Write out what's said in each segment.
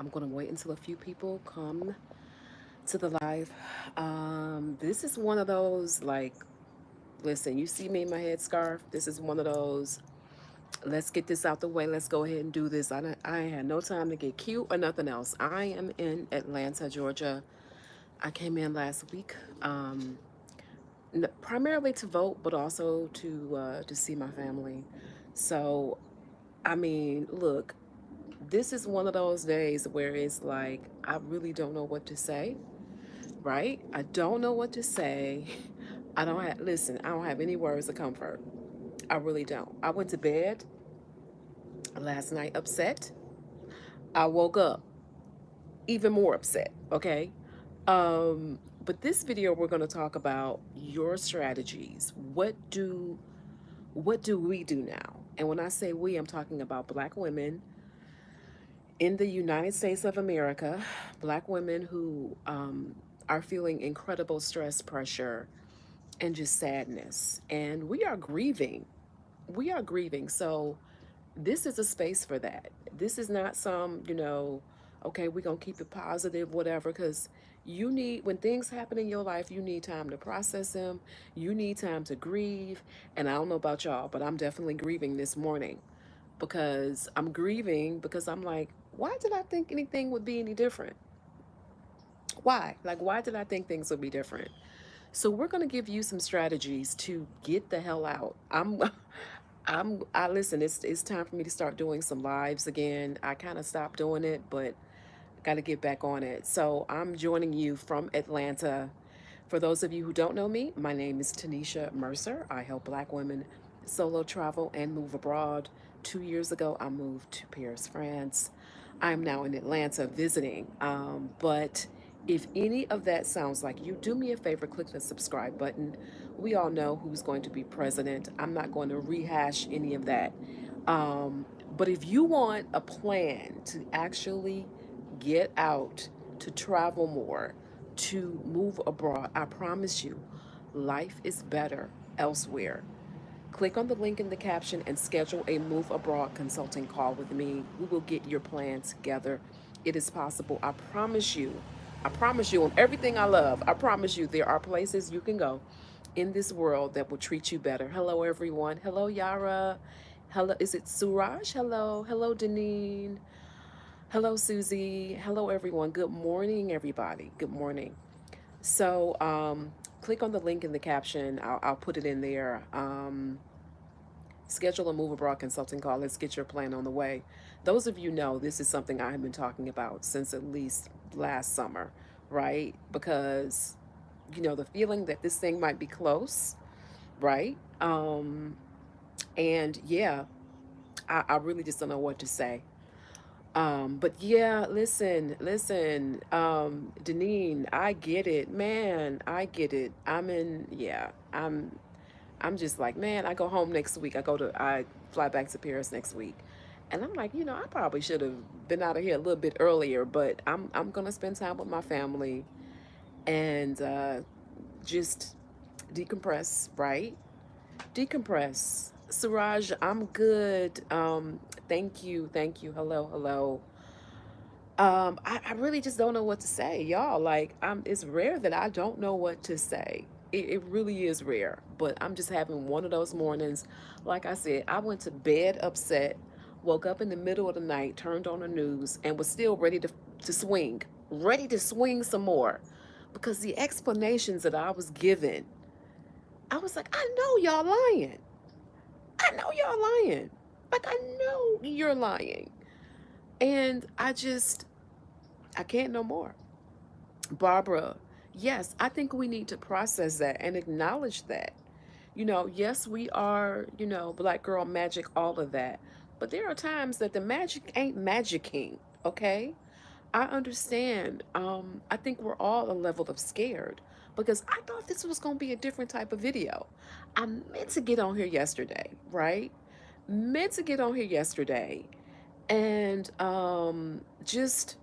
I'm going to wait until a few people come to the live. This is one of those, like, listen, you see me in my headscarf. This is one of those, let's get this out the way. Let's go ahead and do this. I ain't had no time to get cute or nothing else. I am in Atlanta, Georgia. I came in last week, primarily to vote, but also to see my family. So, I mean, look, this is one of those days where it's like I really don't know what to say, right? I don't know what to say. I don't have listen, I don't have any words of comfort. I really don't. I went to bed last night upset. I woke up even more upset, okay? But this video we're going to talk about your strategies. What do we do now? And when I say we, I'm talking about black women in the United States of America, black women who are feeling incredible stress, pressure, and just sadness. And we are grieving. We are grieving. So this is a space for that. This is not some, okay, we're going to keep it positive, whatever, because you need, when things happen in your life, you need time to process them. You need time to grieve. And I don't know about y'all, but I'm definitely grieving this morning because I'm grieving because I'm like, why did I think anything would be any different? Why? Like, why did I think things would be different? So we're gonna give you some strategies to get the hell out. I listen. It's time for me to start doing some lives again. I kind of stopped doing it, but got to get back on it. So I'm joining you from Atlanta. For those of you who don't know me, my name is Tanisha Mercer. I help black women solo travel and move abroad. 2 years ago, I moved to Paris, France. I'm now in Atlanta visiting. But if any of that sounds like you, do me a favor, click the subscribe button. We all know who's going to be president. I'm not going to rehash any of that. But if you want a plan to actually get out, to travel more, to move abroad, I promise you, life is better elsewhere. Click on the link in the caption and schedule a move abroad consulting call with me. We will get your plan together. It is possible. I promise you. I promise you on everything I love. I promise you there are places you can go in this world that will treat you better. Hello, everyone. Hello, Yara. Hello, is it Suraj? Hello. Hello, Deneen. Hello, Susie. Hello, everyone. Good morning, everybody. Good morning. So, click on the link in the caption. I'll put it in there. Schedule a move abroad consulting call. Let's get your plan on the way. Those of you know this is something I have been talking about since at least last summer, right? Because, the feeling that this thing might be close, right? And yeah, I really just don't know what to say. But yeah, listen, Deneen, I get it, man, I get it. I'm just like, man, I go home next week. I fly back to Paris next week. And I'm like, I probably should have been out of here a little bit earlier, but I'm gonna spend time with my family and just decompress, right? Decompress. Suraj, I'm good. Thank you, thank you. Hello, hello. I really just don't know what to say, y'all. Like, it's rare that I don't know what to say. It really is rare. But I'm just having one of those mornings. Like I said, I went to bed upset, woke up in the middle of the night, turned on the news, and was still ready to swing some more. Because the explanations that I was given, I was like, I know y'all lying. I know y'all lying. Like, I know you're lying. And I can't no more. Barbara, yes, I think we need to process that and acknowledge that. Yes, we are, black girl magic, all of that. But there are times that the magic ain't magicking, okay? I understand. I think we're all a level of scared because I thought this was going to be a different type of video. I meant to get on here yesterday, right? Meant to get on here yesterday and just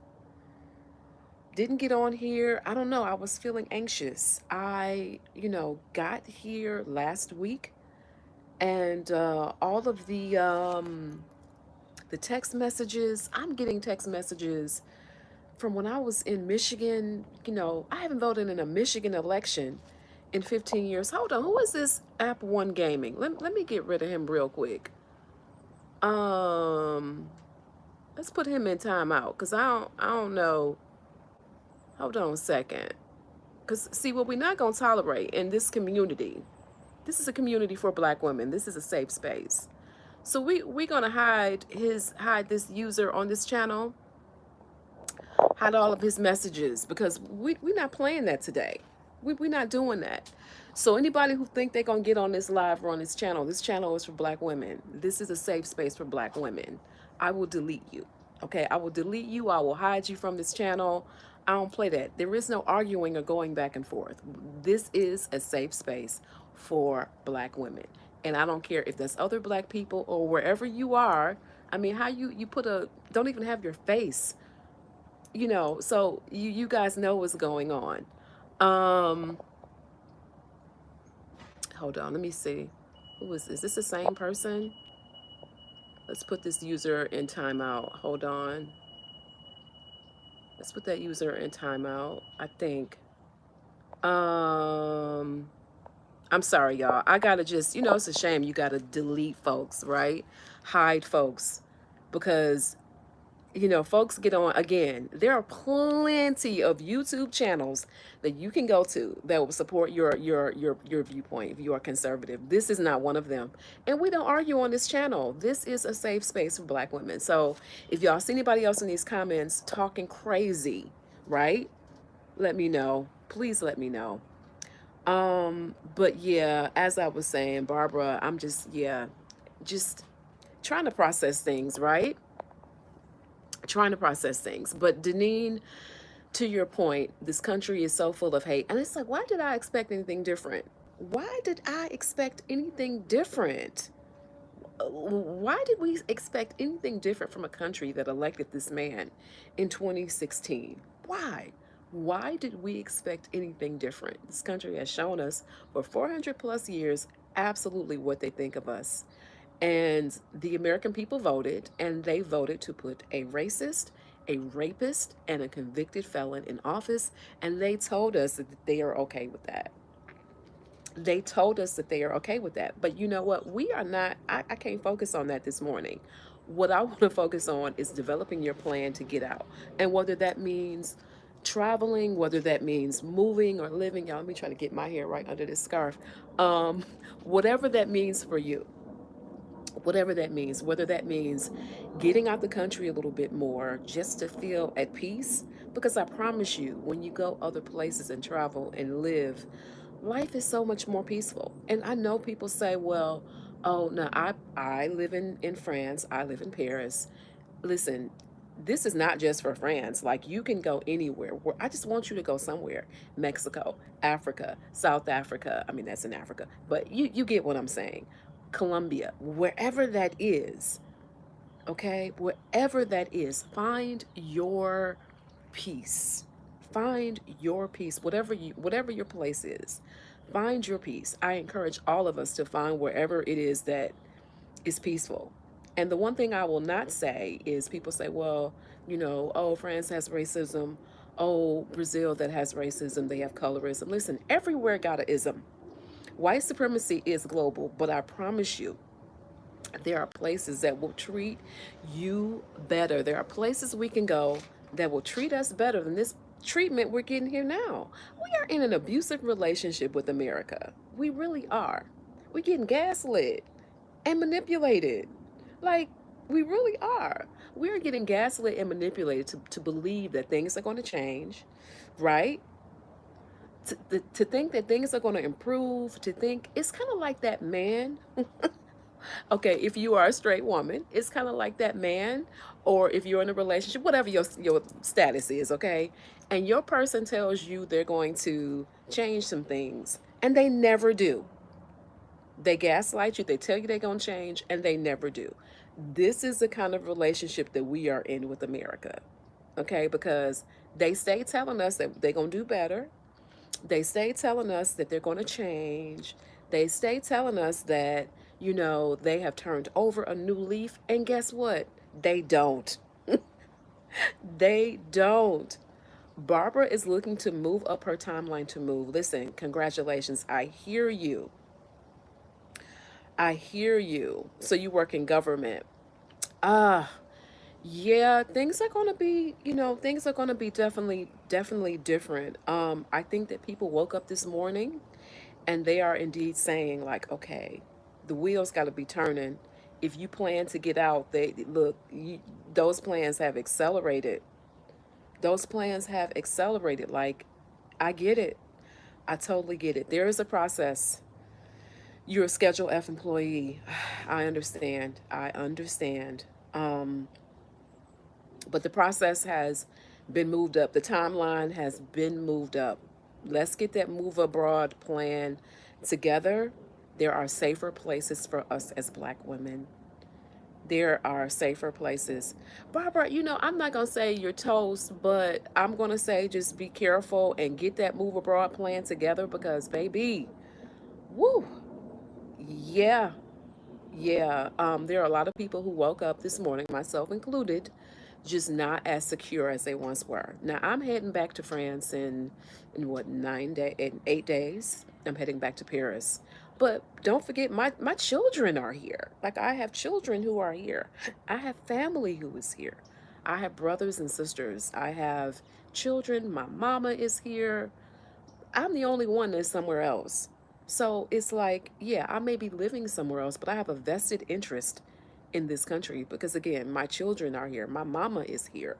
didn't get on here. I don't know. I was feeling anxious. I, got here last week and all of the text messages, I'm getting text messages from when I was in Michigan. I haven't voted in a Michigan election in 15 years. Hold on, who is this App One Gaming? Let me get rid of him real quick. Um, let's put him in timeout because I don't know. Hold on a second. Because see, what we're not gonna tolerate in this community. This is a community for Black women. This is a safe space. So we're gonna hide this user on this channel, hide all of his messages, because we're not playing that today. We're not doing that. So anybody who think they're gonna get on this live or on this channel is for Black women. This is a safe space for Black women. I will delete you. Okay, I will delete you. I will hide you from this channel. I don't play that. There is no arguing or going back and forth. This is a safe space for Black women. And I don't care if there's other Black people or wherever you are. I mean, how you put don't even have your face, so you guys know what's going on. Um, hold on, let me see. Is this the same person? Let's put this user in timeout. Hold on. Let's put that user in timeout, I think. Um, I'm sorry, y'all. I gotta just, it's a shame you gotta delete folks, right? Hide folks. Because folks get on again. There are plenty of YouTube channels that you can go to that will support your viewpoint if you are conservative. This is not one of them. And we don't argue on this channel. This is a safe space for Black women. So if y'all see anybody else in these comments talking crazy, right? Let me know. Please let me know. But yeah, as I was saying, Barbara, I'm just trying to process things, right? Trying to process things. But Deneen, to your point, this country is so full of hate. And it's like, why did I expect anything different? Why did I expect anything different? Why did we expect anything different from a country that elected this man in 2016? Why? Why did we expect anything different? This country has shown us for 400 plus years absolutely what they think of us. And the American people voted, and they voted to put a racist, a rapist, and a convicted felon in office. And they told us that they are okay with that. They told us that they are okay with that. But you know what? We are not, I can't focus on that this morning. What I want to focus on is developing your plan to get out. And whether that means traveling, whether that means moving or living, y'all, let me try to get my hair right under this scarf. Um, whatever that means for you, whatever that means, whether that means getting out the country a little bit more just to feel at peace. Because I promise you, when you go other places and travel and live, life is so much more peaceful. And I know people say, well, oh, no, I live in France, I live in Paris. Listen, this is not just for France. Like, you can go anywhere. I just want you to go somewhere. Mexico, Africa, South Africa. I mean, that's in Africa, but you get what I'm saying. Colombia, wherever that is, okay? Wherever that is, find your peace. Find your peace, whatever your place is. Find your peace. I encourage all of us to find wherever it is that is peaceful. And the one thing I will not say is, people say, well, oh, France has racism. Oh, Brazil that has racism, they have colorism. Listen, everywhere got an ism. White supremacy is global, but I promise you, there are places that will treat you better. There are places we can go that will treat us better than this treatment we're getting here now. We are in an abusive relationship with America. We really are. We're getting gaslit and manipulated. Like, we really are. We're getting gaslit and manipulated to believe that things are going to change, right? To think that things are going to improve, to think it's kind of like that man. Okay, if you are a straight woman, it's kind of like that man, or if you're in a relationship, whatever your status is, okay? And your person tells you they're going to change some things, and they never do. They gaslight you, they tell you they're going to change, and they never do. This is the kind of relationship that we are in with America, okay? Because they stay telling us that they're going to do better. They stay telling us that they're going to change. They stay telling us that, they have turned over a new leaf. And guess what? They don't. They don't. Barbara is looking to move up her timeline to move. Listen, congratulations. I hear you. I hear you. So you work in government. Ah, yeah, things are going to be, things are going to be definitely different. I think that people woke up this morning and they are indeed saying like, okay, the wheels got to be turning. If you plan to get out, those plans have accelerated. Those plans have accelerated. Like, I get it. I totally get it. There is a process. You're a Schedule F employee. I understand. I understand. Um, but the process has been moved up. The timeline has been moved up. Let's get that move abroad plan together. There are safer places for us as Black women. There are safer places. Barbara, I'm not going to say you're toast, but I'm going to say just be careful and get that move abroad plan together because, baby, woo, yeah, yeah. There are a lot of people who woke up this morning, myself included, just not as secure as they once were. Now I'm heading back to France in what 8 days. I'm heading back to Paris. But don't forget my children are here. Like I have children who are here. I have family who is here. I have brothers and sisters. I have children. My mama is here. I'm the only one that's somewhere else. So it's like, yeah, I may be living somewhere else, but I have a vested interest in this country because, again, my children are here. My mama is here.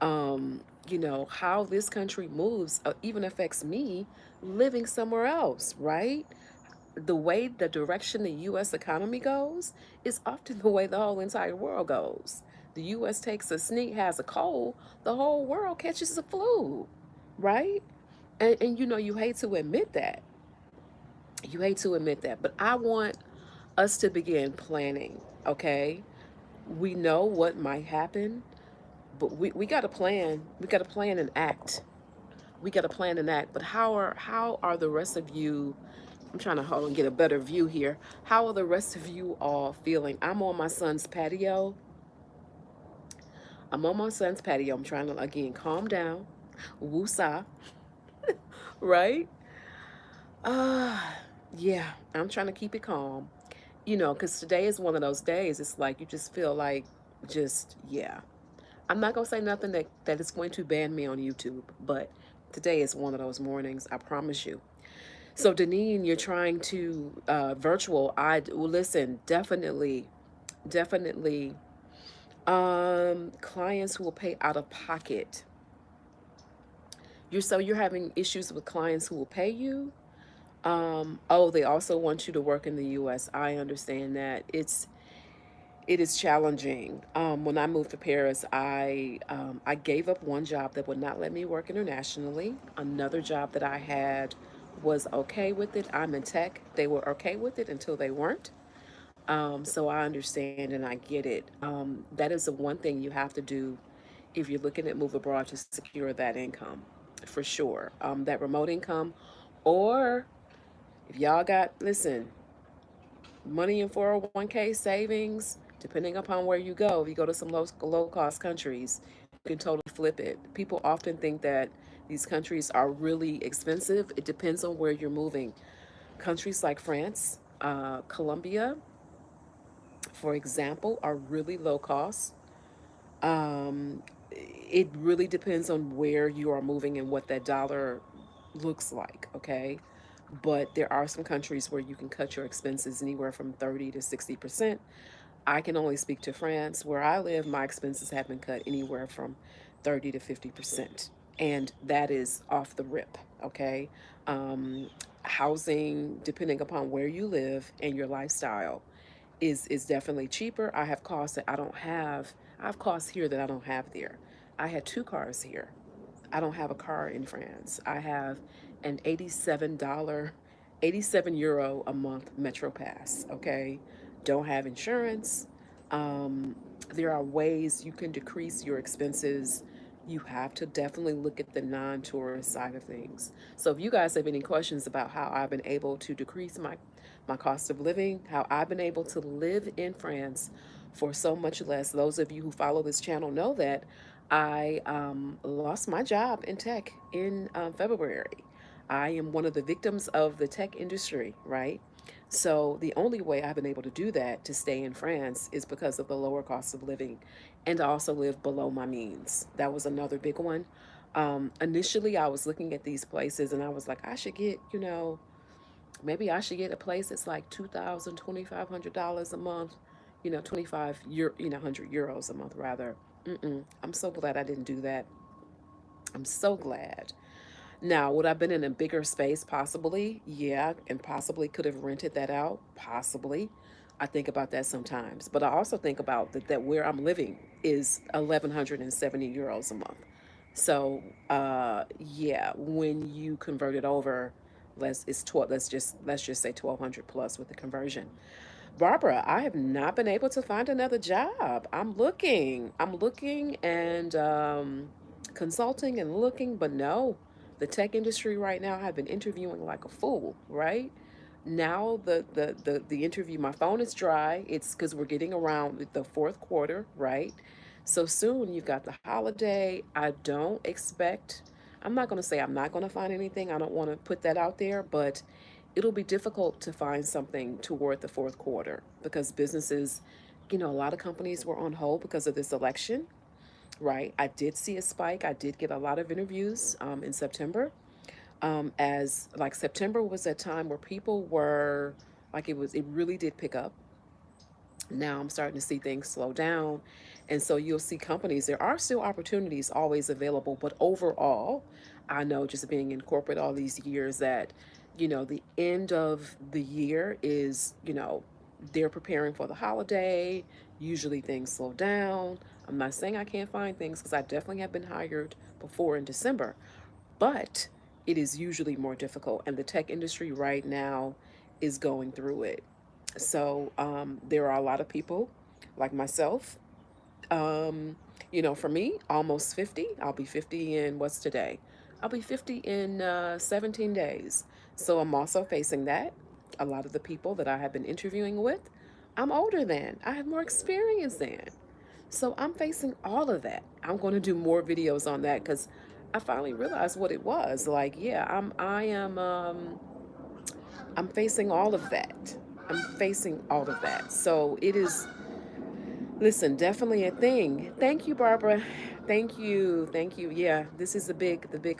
How this country moves even affects me living somewhere else, right? The way the direction the U.S. economy goes is often the way the whole entire world goes. The U.S. takes a sneak, has a cold, the whole world catches the flu, right? And you hate to admit that. You hate to admit that. But I want us to begin planning, okay? We know what might happen, but we got to plan. We got to plan and act. We got to plan and act. But how are the rest of you? I'm trying to hold and get a better view here. How are the rest of you all feeling? I'm on my son's patio. I'm on my son's patio. I'm trying to again calm down. Woosah, right? Uh yeah, I'm trying to keep it calm. Because today is one of those days. It's like you just feel like, yeah. I'm not gonna say nothing that is going to ban me on YouTube, but today is one of those mornings. I promise you. So, Deneen, you're trying to virtual. Well, listen, definitely. Clients who will pay out of pocket. You're having issues with clients who will pay you. Oh, they also want you to work in the U.S. I understand that it is challenging. When I moved to Paris, I gave up one job that would not let me work internationally. Another job that I had was okay with it. I'm in tech. They were okay with it until they weren't. So I understand and I get it. That is the one thing you have to do if you're looking at move abroad to secure that income, for sure. That remote income, or if y'all got, listen, money in 401k savings, depending upon where you go. If you go to some low cost countries, you can totally flip it. People often think that these countries are really expensive. It depends on where you're moving. Countries like France, Colombia, for example, are really low cost. It really depends on where you are moving and what that dollar looks like, okay? But there are some countries where you can cut your expenses anywhere from 30 to 60%. I can only speak to France. Where I live, my expenses have been cut anywhere from 30 to 50%. And that is off the rip, okay? Housing, depending upon where you live and your lifestyle, is definitely cheaper. I have costs that I don't have. I have costs here that I don't have there. I had two cars here. I don't have a car in France. I have an $87, 87 euro a month Metro Pass, okay? Don't have insurance. There are ways you can decrease your expenses. You have to definitely look at the non-tourist side of things. So if you guys have any questions about how I've been able to decrease my cost of living, how I've been able to live in France for so much less, those of you who follow this channel know that I lost my job in tech in February. I am one of the victims of the tech industry, right? So the only way I've been able to do that to stay in France is because of the lower cost of living and to also live below my means. That was another big one. Initially, I was looking at these places and I was like, I should get, maybe I should get a place that's like 2,000, $2,500 a month, 25 euro, 100 euros a month rather. I'm so glad I didn't do that. I'm so glad. Now, would I have been in a bigger space? Possibly. Yeah, and possibly could have rented that out. Possibly. I think about that sometimes. But I also think about that where I'm living is 1,170 euros a month. So, yeah, when you convert it over, it's 12. Let's just say 1,200 plus with the conversion. Barbara, I have not been able to find another job. I'm looking and consulting and looking, but no, the tech industry right now, I've been interviewing like a fool, right? Now the interview, my phone is dry. It's because we're getting around the fourth quarter, right? So soon you've got the holiday. I don't expect, I'm not going to say I'm not going to find anything. I don't want to put that out there, but it'll be difficult to find something toward the fourth quarter because businesses, a lot of companies were on hold because of this election, right? I did see a spike. I did get a lot of interviews in September. As like September was that time where people were like it really did pick up. Now I'm starting to see things slow down. And so you'll see companies, there are still opportunities always available, but overall, I know just being in corporate all these years that, the end of the year is, they're preparing for the holiday. Usually things slow down. I'm not saying I can't find things because I definitely have been hired before in December, but it is usually more difficult. And the tech industry right now is going through it. So there are a lot of people like myself. For me, almost 50. I'll be 50 in what's today? I'll be 50 in 17 days. So I'm also facing that. A lot of the people that I have been interviewing with, I'm older than, I have more experience than. So I'm facing all of that. I'm going to do more videos on that because I finally realized what it was. Like, yeah, I'm facing all of that. I'm facing all of that. So it is, listen, definitely a thing. Thank you, Barbara. Thank you. Thank you. Yeah, this is the big 50.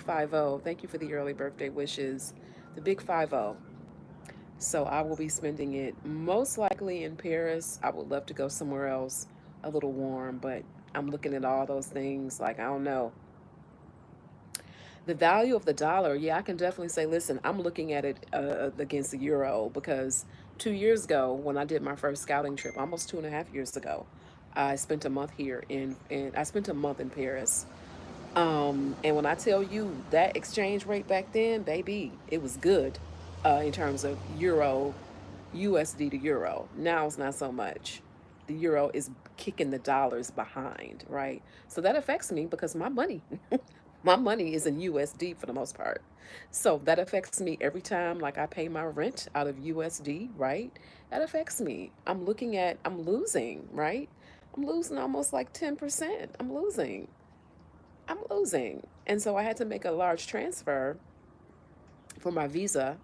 Thank you for the early birthday wishes. The big 50. So I will be spending it most likely in Paris. I would love to go somewhere else a little warm, but I'm looking at all those things like I don't know. The value of the dollar, yeah, I can definitely say, listen, I'm looking at it against the euro because 2 years ago, when I did my first scouting trip, almost 2.5 years ago, I spent a month here I spent a month in Paris. And when I tell you that exchange rate back then, baby, it was good in terms of euro, USD to euro. Now it's not so much. The euro is kicking the dollars behind, right? So that affects me because my money, my money is in USD for the most part. So that affects me every time, like I pay my rent out of USD, right? That affects me. I'm losing, right? I'm losing almost like 10%. I'm losing. And so I had to make a large transfer for my visa.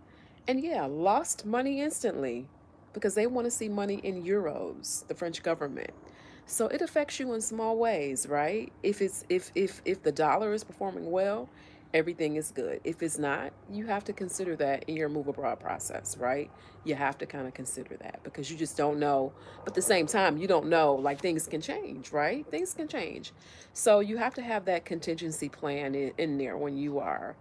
And yeah, lost money instantly because they want to see money in euros, the French government. So it affects you in small ways, right? If the dollar is performing well, everything is good. If it's not, you have to consider that in your move abroad process, right? You have to kind of consider that because you just don't know. But at the same time, you don't know, like things can change, right? Things can change. So you have to have that contingency plan in there when you are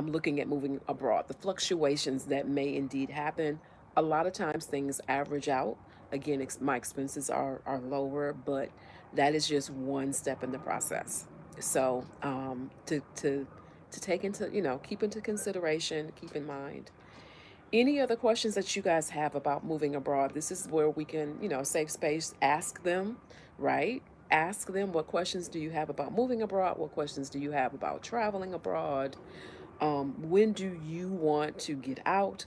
looking at moving abroad. The fluctuations that may indeed happen, a lot of times things average out. Again, my expenses are lower, but that is just one step in the process. So to take into, keep into consideration, keep in mind. Any other questions that you guys have about moving abroad? This is where we can, safe space, ask them, right? Ask them what questions do you have about moving abroad? What questions do you have about traveling abroad? When do you want to get out?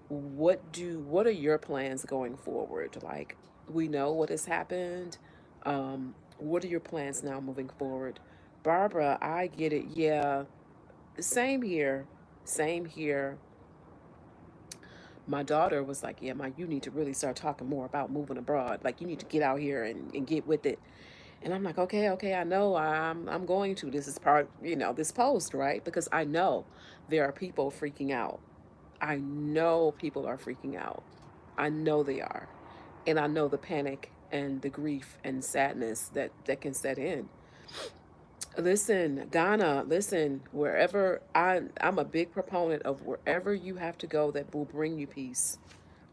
What are your plans going forward? Like, we know what has happened. What are your plans now moving forward? Barbara, I get it. Yeah, same here. Same here. My daughter was like, "Yeah, Mike, you need to really start talking more about moving abroad. Like, you need to get out here and get with it." And I'm like, "Okay, okay, I know. I'm going to. This is part, this post, right? Because I know there are people freaking out. I know people are freaking out. I know they are, and I know the panic and the grief and sadness that can set in. Listen, Ghana, listen, wherever I'm a big proponent of wherever you have to go that will bring you peace.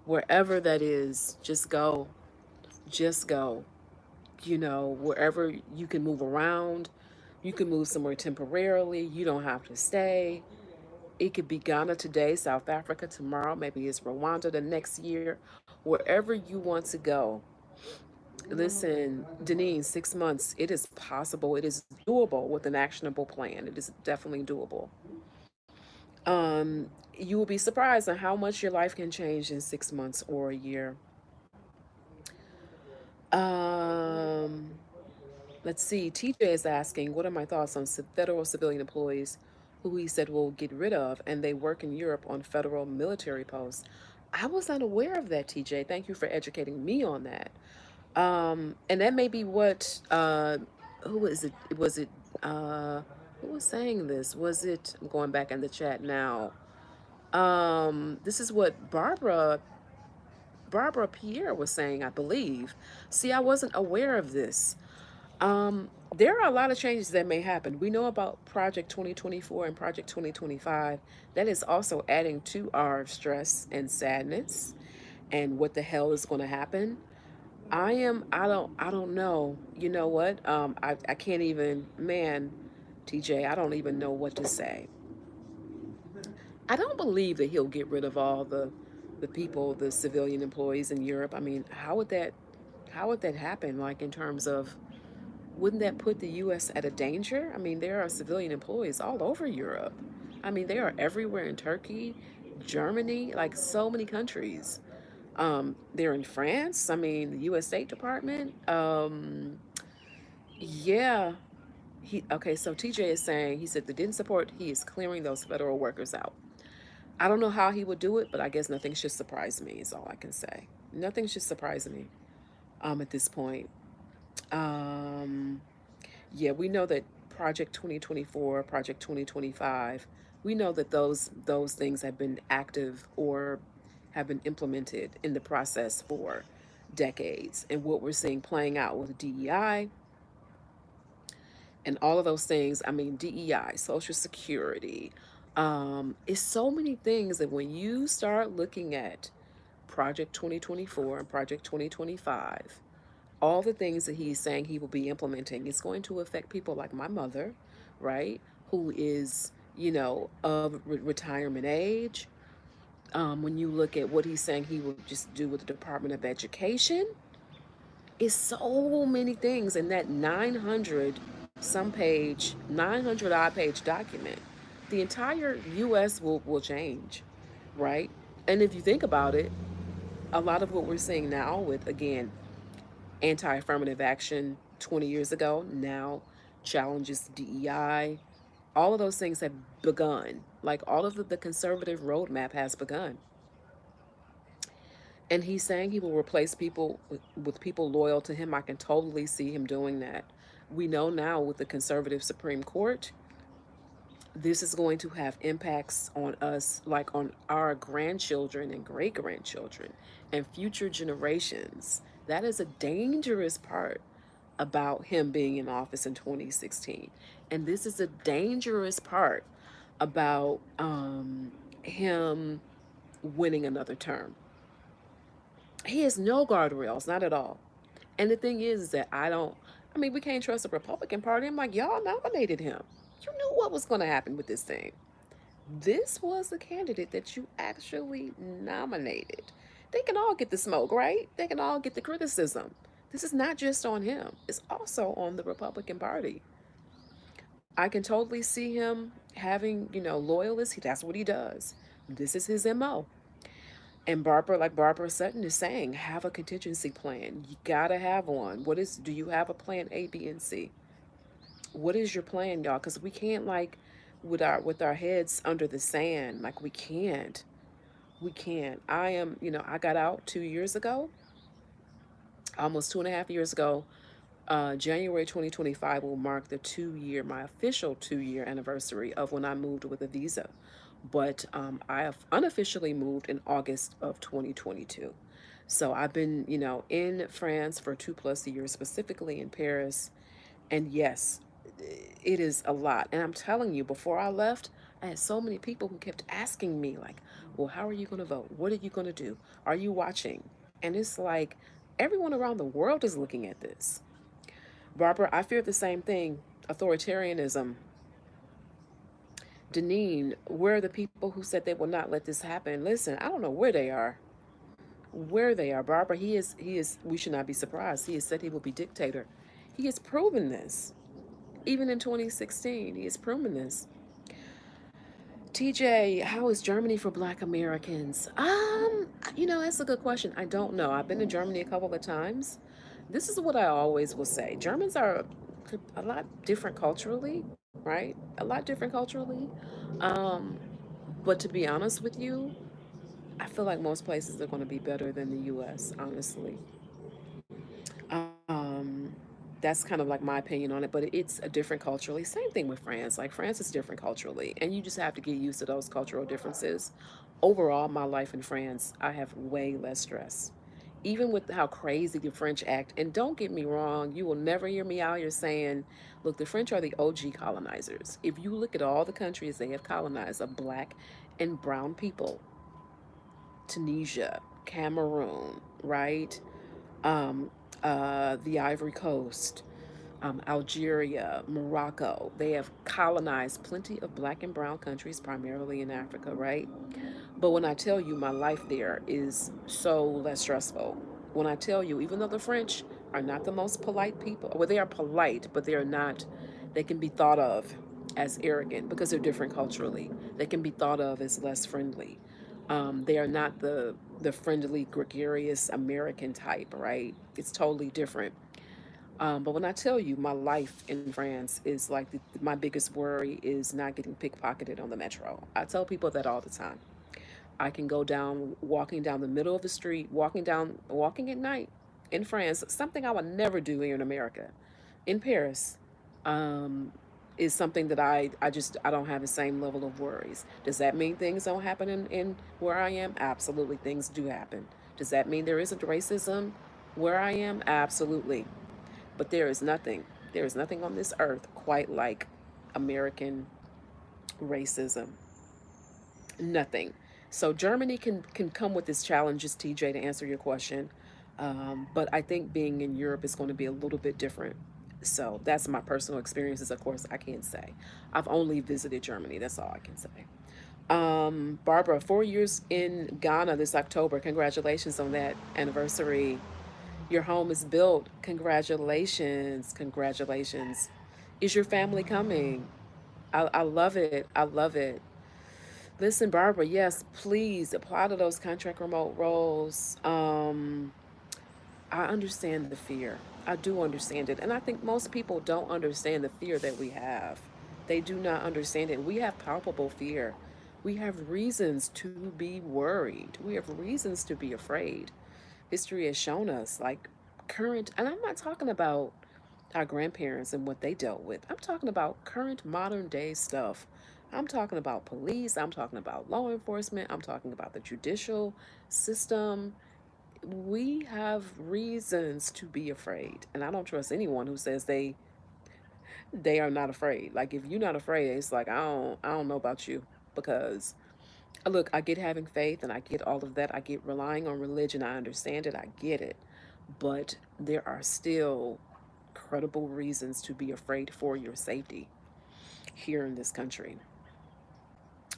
Wherever that is, just go. Just go. Wherever you can move around, you can move somewhere temporarily. You don't have to stay. It could be Ghana today, South Africa tomorrow, maybe it's Rwanda the next year. Wherever you want to go, listen, Denise, 6 months, it is possible. It is doable with an actionable plan. It is definitely doable. You will be surprised at how much your life can change in 6 months or a year. Um, let's see. TJ is asking, what are my thoughts on federal civilian employees who he said will get rid of and they work in Europe on federal military posts? I was unaware of that, TJ. Thank you for educating me on that. And that may be what who was it? Was it who was saying this? Was it I'm going back in the chat now. This is what Barbara Pierre was saying, I believe. See, I wasn't aware of this. There are a lot of changes that may happen. We know about Project 2024 and Project 2025. That is also adding to our stress and sadness and what the hell is going to happen. I don't know. You know what? I can't even, man, TJ, I don't even know what to say. I don't believe that he'll get rid of all the people, the civilian employees in Europe. I mean, how would that happen? Like in terms of, wouldn't that put the US at a danger? I mean, there are civilian employees all over Europe. I mean, they are everywhere in Turkey, Germany, like so many countries. They're in France. I mean, the U.S. State Department. Yeah. Okay. So TJ is saying he said they didn't support. He is clearing those federal workers out. I don't know how he would do it, but I guess nothing should surprise me. Is all I can say. Nothing should surprise me. At this point. Um, yeah, we know that Project 2024, Project 2025. We know that those things have been active or have been implemented in the process for decades. And what we're seeing playing out with DEI and all of those things, I mean, DEI, Social Security, is so many things that when you start looking at Project 2024 and Project 2025, all the things that he's saying he will be implementing is going to affect people like my mother, right? Who is, of retirement age. When you look at what he's saying he will just do with the Department of Education, is so many things in that 900 odd page document. The entire US will change, right? And if you think about it, a lot of what we're seeing now with, again, anti affirmative action 20 years ago now challenges DEI. All of those things have begun. Like all of the conservative roadmap has begun. And he's saying he will replace people with people loyal to him. I can totally see him doing that. We know now with the conservative Supreme Court, this is going to have impacts on us, like on our grandchildren and great grandchildren and future generations. That is a dangerous part about him being in office in 2016. And this is a dangerous part about him winning another term. He has no guardrails, not at all. And the thing is that I mean, we can't trust the Republican Party. I'm like, y'all nominated him. You knew what was going to happen with this thing. This was the candidate that you actually nominated. They can all get the smoke, right? They can all get the criticism. This is not just on him, it's also on the Republican Party. I can totally see him having, loyalists. That's what he does. This is his MO. And Barbara, like Barbara Sutton is saying, have a contingency plan. You gotta have one. Do you have a plan A, B, and C? What is your plan, y'all? Because we can't like with our heads under the sand. Like we can't. We can't. I got out 2 years ago, almost 2.5 years ago. January 2025 will mark my official 2 year anniversary of when I moved with a visa. But I have unofficially moved in August of 2022. So I've been, in France for 2+ years, specifically in Paris. And yes, it is a lot. And I'm telling you, before I left, I had so many people who kept asking me, like, well, how are you going to vote? What are you going to do? Are you watching? And it's like everyone around the world is looking at this. Barbara, I fear the same thing. Authoritarianism. Deneen, where are the people who said they will not let this happen? Listen, I don't know where they are. Where they are. Barbara, we should not be surprised. He has said he will be dictator. He has proven this. Even in 2016, he has proven this. TJ, how is Germany for Black Americans? That's a good question. I don't know. I've been to Germany a couple of times. This is what I always will say. Germans are a lot different culturally, right? A lot different culturally. Um, but to be honest with you, I feel like most places are going to be better than the US, honestly. Um, that's kind of like my opinion on it, but it's a different culturally. Same thing with France. Like France is different culturally, and you just have to get used to those cultural differences. Overall, my life in France, I have way less stress. Even with how crazy the French act, and don't get me wrong, you will never hear me out here saying, look, the French are the OG colonizers. If you look at all the countries they have colonized of black and brown people, Tunisia, Cameroon, right? um, the Ivory Coast, Algeria, Morocco. They have colonized plenty of black and brown countries, primarily in Africa, right? But when I tell you my life there is so less stressful, when I tell you, even though the French are not the most polite people, well, they are polite, but they are not, they can be thought of as arrogant because they're different culturally. They can be thought of as less friendly. They are not the friendly, gregarious American type, right? It's totally different. But when I tell you my life in France is like my biggest worry is not getting pickpocketed on the metro. I tell people that all the time. I can go down, walking down the middle of the street, walking at night in France, something I would never do here in America. In Paris, um, is something that I don't have the same level of worries. Does that mean things don't happen in where I am? Absolutely, things do happen. Does that mean there isn't racism where I am? Absolutely. But there is nothing on this earth quite like American racism. Nothing. So Germany can come with its challenges, TJ, to answer your question. But I think being in Europe is going to be a little bit different. So that's my personal experiences. Of course, I can't say. I've only visited Germany. That's all I can say. Barbara, 4 years in Ghana this October. Congratulations on that anniversary. Your home is built. Congratulations. Congratulations. Is your family coming? I love it. I love it. Listen, Barbara, yes, please apply to those contract remote roles. I understand the fear. I do understand it. And I think most people don't understand the fear that we have. They do not understand it. We have palpable fear. We have reasons to be worried. We have reasons to be afraid. History has shown us, like current, and I'm not talking about our grandparents and what they dealt with. I'm talking about current modern day stuff. I'm talking about police. I'm talking about law enforcement. I'm talking about the judicial system. We have reasons to be afraid. And I don't trust anyone who says they are not afraid. Like if you're not afraid, it's like I don't know about you because look, I get having faith and I get all of that. I get relying on religion. I understand it. I get it. But there are still credible reasons to be afraid for your safety here in this country.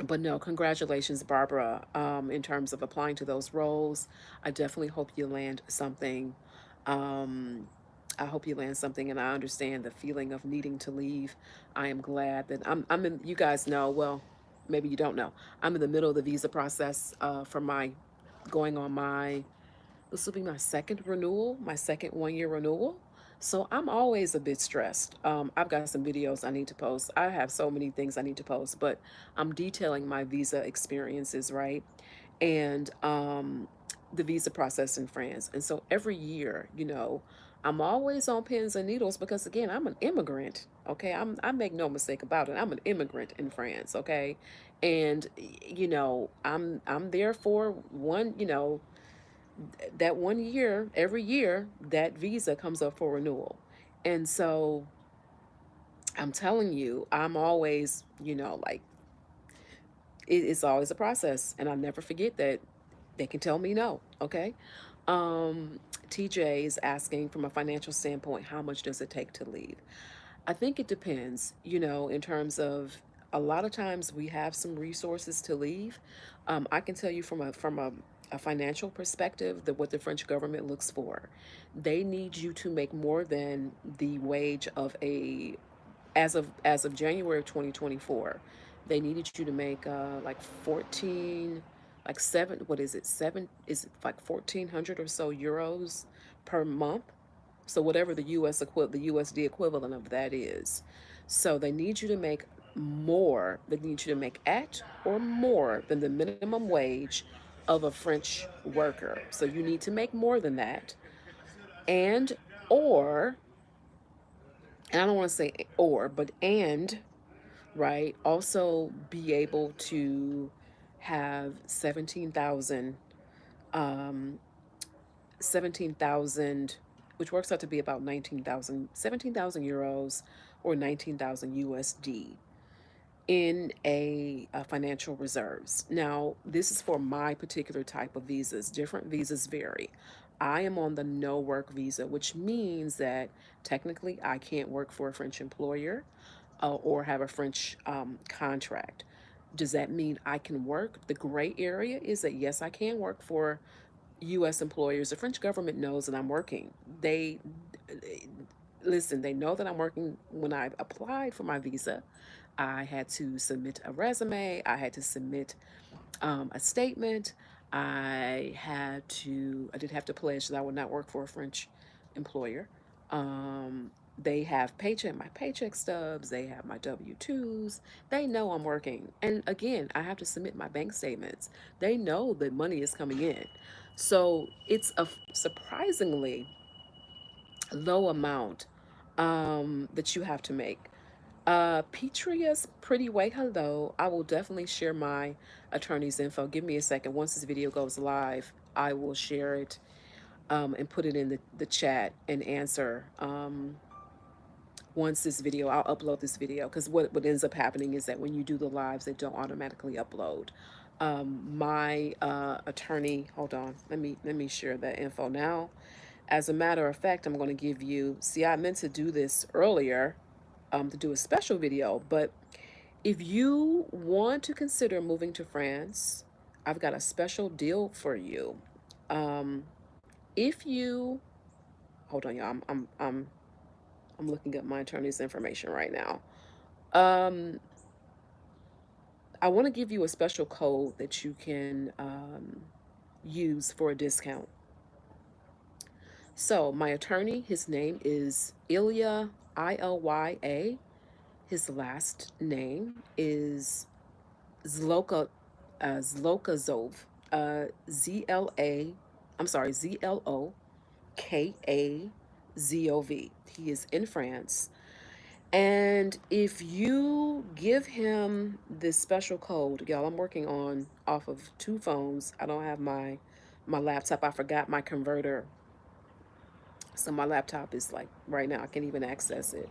But no, congratulations, Barbara, in terms of applying to those roles. I definitely hope you land something. Um, I hope you land something, and I understand the feeling of needing to leave. I am glad that I'm you guys know, well, maybe you don't know, I'm in the middle of the visa process for my going on my, this will be my second renewal, my second 1 year renewal. So I'm always a bit stressed. I've got some videos I need to post. I have so many things I need to post, but I'm detailing my visa experiences, right? And the visa process in France. And so every year, I'm always on pins and needles because again, I'm an immigrant. Okay, I make no mistake about it. I'm an immigrant in France. Okay, and I'm there for one. That 1 year, every year, that visa comes up for renewal. And so I'm telling you, I'm always, like, it's always a process. And I never forget that they can tell me no. Okay. Um, TJ is asking from a financial standpoint, how much does it take to leave? I think it depends, in terms of a lot of times we have some resources to leave. I can tell you from a financial perspective that what the French government looks for, they need you to make more than the wage of a as of January of 2024, they needed you to make like 14, like seven. What is it? Seven? Is it like 1,400 or so euros per month? So whatever the USD equivalent of that is. So they need you to make more. They need you to make at or more than the minimum wage of a French worker. So you need to make more than that, and or and I don't want to say or, but and right? Also be able to have 17,000, which works out to be about 17,000 euros or 19,000 USD in a financial reserves. Now, this is for my particular type of visas. Different visas vary. I am on the no work visa, which means that technically I can't work for a French employer or have a French contract. Does that mean I can work? The gray area is that yes, I can work for U.S. employers. The French government knows that I'm working. Listen, they know that I'm working. When I applied for my visa, I had to submit a resume, I had to submit a statement, I did have to pledge that I would not work for a French employer. They have my paycheck stubs, they have my W-2s. They know I'm working. And again, I have to submit my bank statements. They know that money is coming in. So it's a surprisingly low amount that you have to make. Petria's Pretty Way, hello. I will definitely share my attorney's info. Give me a second. Once this video goes live, I will share it and put it in the chat and answer. Once this video, I'll upload this video because what ends up happening is that when you do the lives, they don't automatically upload. My attorney, hold on, let me share that info now. As a matter of fact, I'm going to give you, see, I meant to do this earlier, to do a special video, but if you want to consider moving to France, I've got a special deal for you. Um, if you hold on, y'all, I'm looking up my attorney's information right now. Um, I want to give you a special code that you can use for a discount. So my attorney, his name is Ilya, Ilya. His last name is Zloka, Zlokazov, I'm sorry, Zlokazov. He is in France. And if you give him this special code, y'all, I'm working on off of two phones. I don't have my laptop. I forgot my converter. So my laptop is like right now, I can't even access it.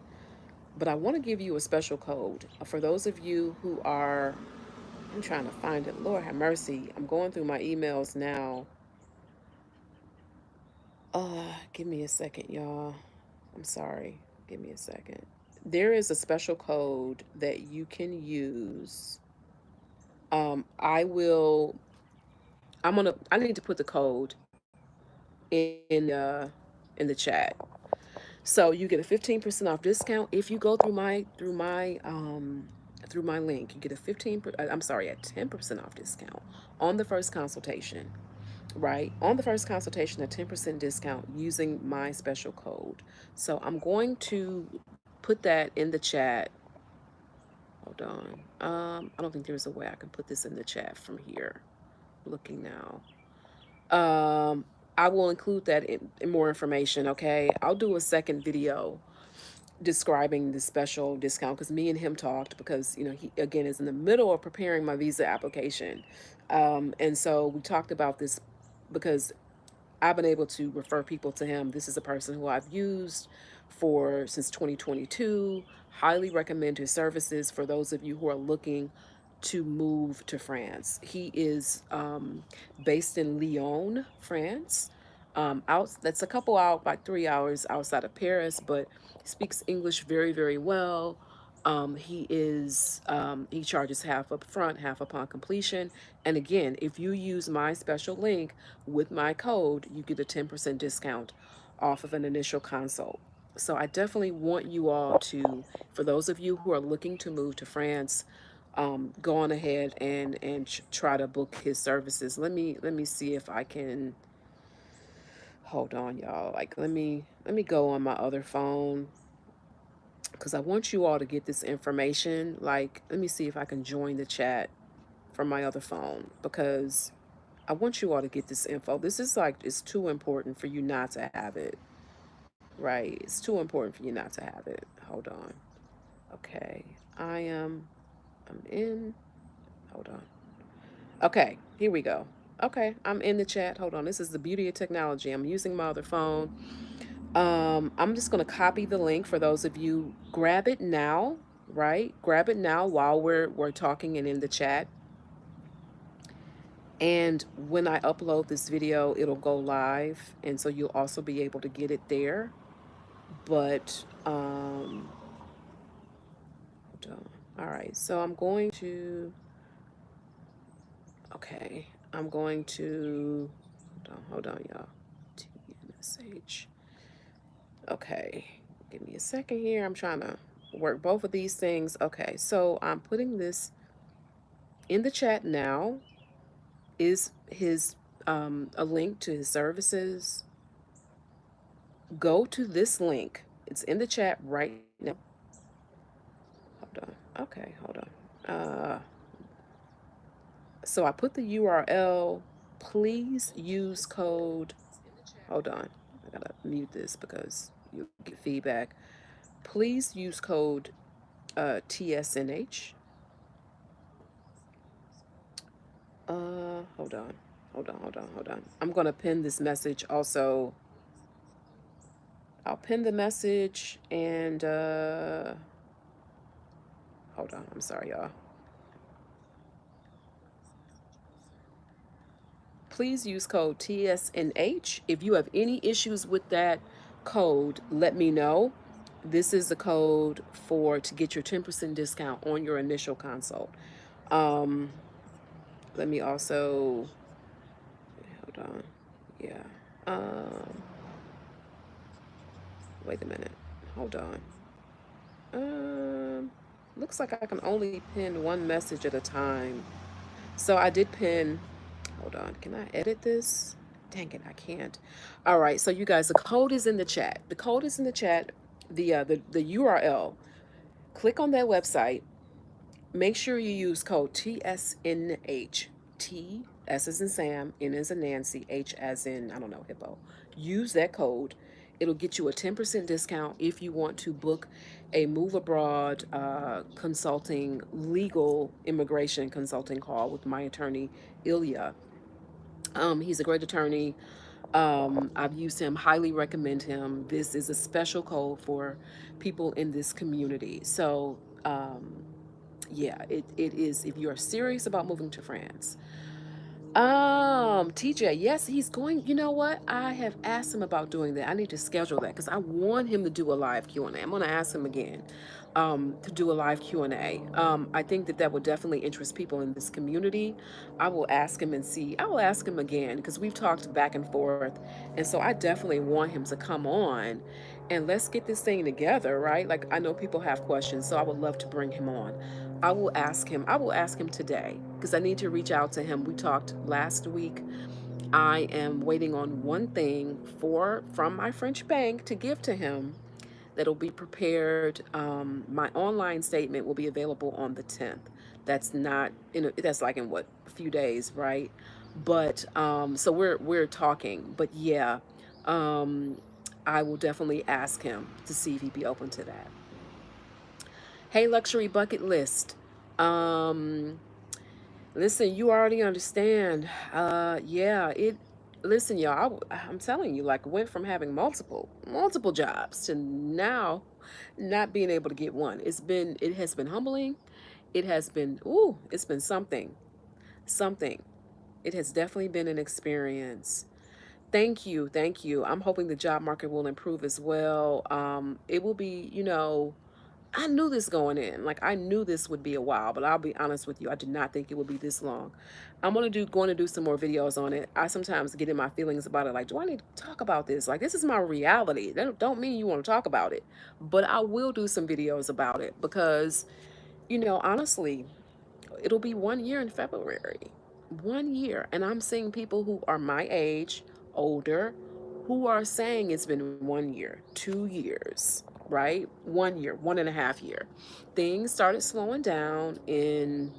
But I want to give you a special code for those of you who are, I'm trying to find it. Lord have mercy. I'm going through my emails now. Give me a second, y'all. I'm sorry. Give me a second. There is a special code that you can use. I will. I need to put the code in the chat. So you get a 15% off discount if you go through my link. You get a 15. I'm sorry, a 10% off discount on the first consultation. right? On the first consultation, a 10% discount using my special code. So I'm going to put that in the chat. Hold on. I don't think there's a way I can put this in the chat from here. Looking now. I will include that in more information, okay? I'll do a second video describing the special discount because me and him talked because, he, again, is in the middle of preparing my visa application. And so we talked about this because I've been able to refer people to him. This is a person who I've used for since 2022. Highly recommend his services for those of you who are looking to move to France. He is based in Lyon, France. Out that's a couple out, like 3 hours outside of Paris, but he speaks English very, very well. He charges half up front, half upon completion. And again, if you use my special link with my code, you get a 10% discount off of an initial consult. So I definitely want you all to, for those of you who are looking to move to France, go on ahead and try to book his services. Let me see if I can. Hold on, y'all. Like let me go on my other phone because I want you all to get this information. Like, let me see if I can join the chat from my other phone because I want you all to get this info. This is like, it's too important for you not to have it, right? It's too important for you not to have it. Hold on. Okay. I'm in. Hold on. Okay, here we go. Okay, I'm in the chat. Hold on. This is the beauty of technology. I'm using my other phone. I'm just gonna copy the link for those of you. Grab it now, right? Grab it now while we're talking and in the chat. And when I upload this video, it'll go live, and so you'll also be able to get it there. But hold on. All right, so I'm going to. Okay, I'm going to. Hold on, y'all. TNSH. Okay, give me a second here. I'm trying to work both of these things. Okay, so I'm putting this in the chat now. Is his a link to his services? Go to this link. It's in the chat right now. Hold on. Okay, hold on. So I put the URL. Please use code. Hold on. I gotta mute this because you get feedback. Please use code TSNH. Hold on. Hold on. I'm gonna pin this message also. I'll pin the message and hold on. I'm sorry, y'all. Please use code TSNH. If you have any issues with that code, let me know. This is the code for to get your 10% discount on your initial consult. Um, Let me also hold on. Yeah. Um, Wait a minute. Hold on. Um, Looks like I can only pin one message at a time. So I did pin. Hold on. Can I edit this? Dang it, I can't. All right. So you guys, the code is in the chat. The code is in the chat. The URL. Click on that website. Make sure you use code TSNH. T, S as in Sam, N as in Nancy, H as in, I don't know, hippo. Use that code. It'll get you a 10% discount if you want to book a move abroad consulting, legal immigration consulting call with my attorney, Ilya. He's a great attorney. I've used him, highly recommend him. This is a special code for people in this community. So, yeah, it is. If you are serious about moving to France, TJ, yes, he's going. You know what? I have asked him about doing that. I need to schedule that because I want him to do a live Q&A. I'm going to ask him again to do a live Q&A. I think that would definitely interest people in this community. I will ask him and see. I will ask him again because we've talked back and forth. And so I definitely want him to come on and let's get this thing together, right? Like I know people have questions, so I would love to bring him on. I will ask him. I will ask him today because I need to reach out to him. We talked last week. I am waiting on one thing from my French bank to give to him that'll be prepared. My online statement will be available on the 10th. That's not that's like in what, a few days, right? But so we're talking. But yeah, um, I will definitely ask him to see if he'd be open to that. Hey, luxury bucket list. Um, Listen, you already understand. Yeah, it. Listen, y'all. I'm telling you, like, went from having multiple jobs to now not being able to get one. It has been humbling. It has been, ooh, it's been something. It has definitely been an experience. Thank you, thank you. I'm hoping the job market will improve as well. It will be, I knew this going in. Like, I knew this would be a while, but I'll be honest with you, I did not think it would be this long. I'm going to do some more videos on it. I sometimes get in my feelings about it. Like, do I need to talk about this? Like, this is my reality. That don't mean you want to talk about it, but I will do some videos about it because, honestly, it'll be 1 year in February. 1 year, and I'm seeing people who are my age, older, who are saying it's been 1 year, 2 years, right? 1 year, 1.5 year. Things started slowing down in,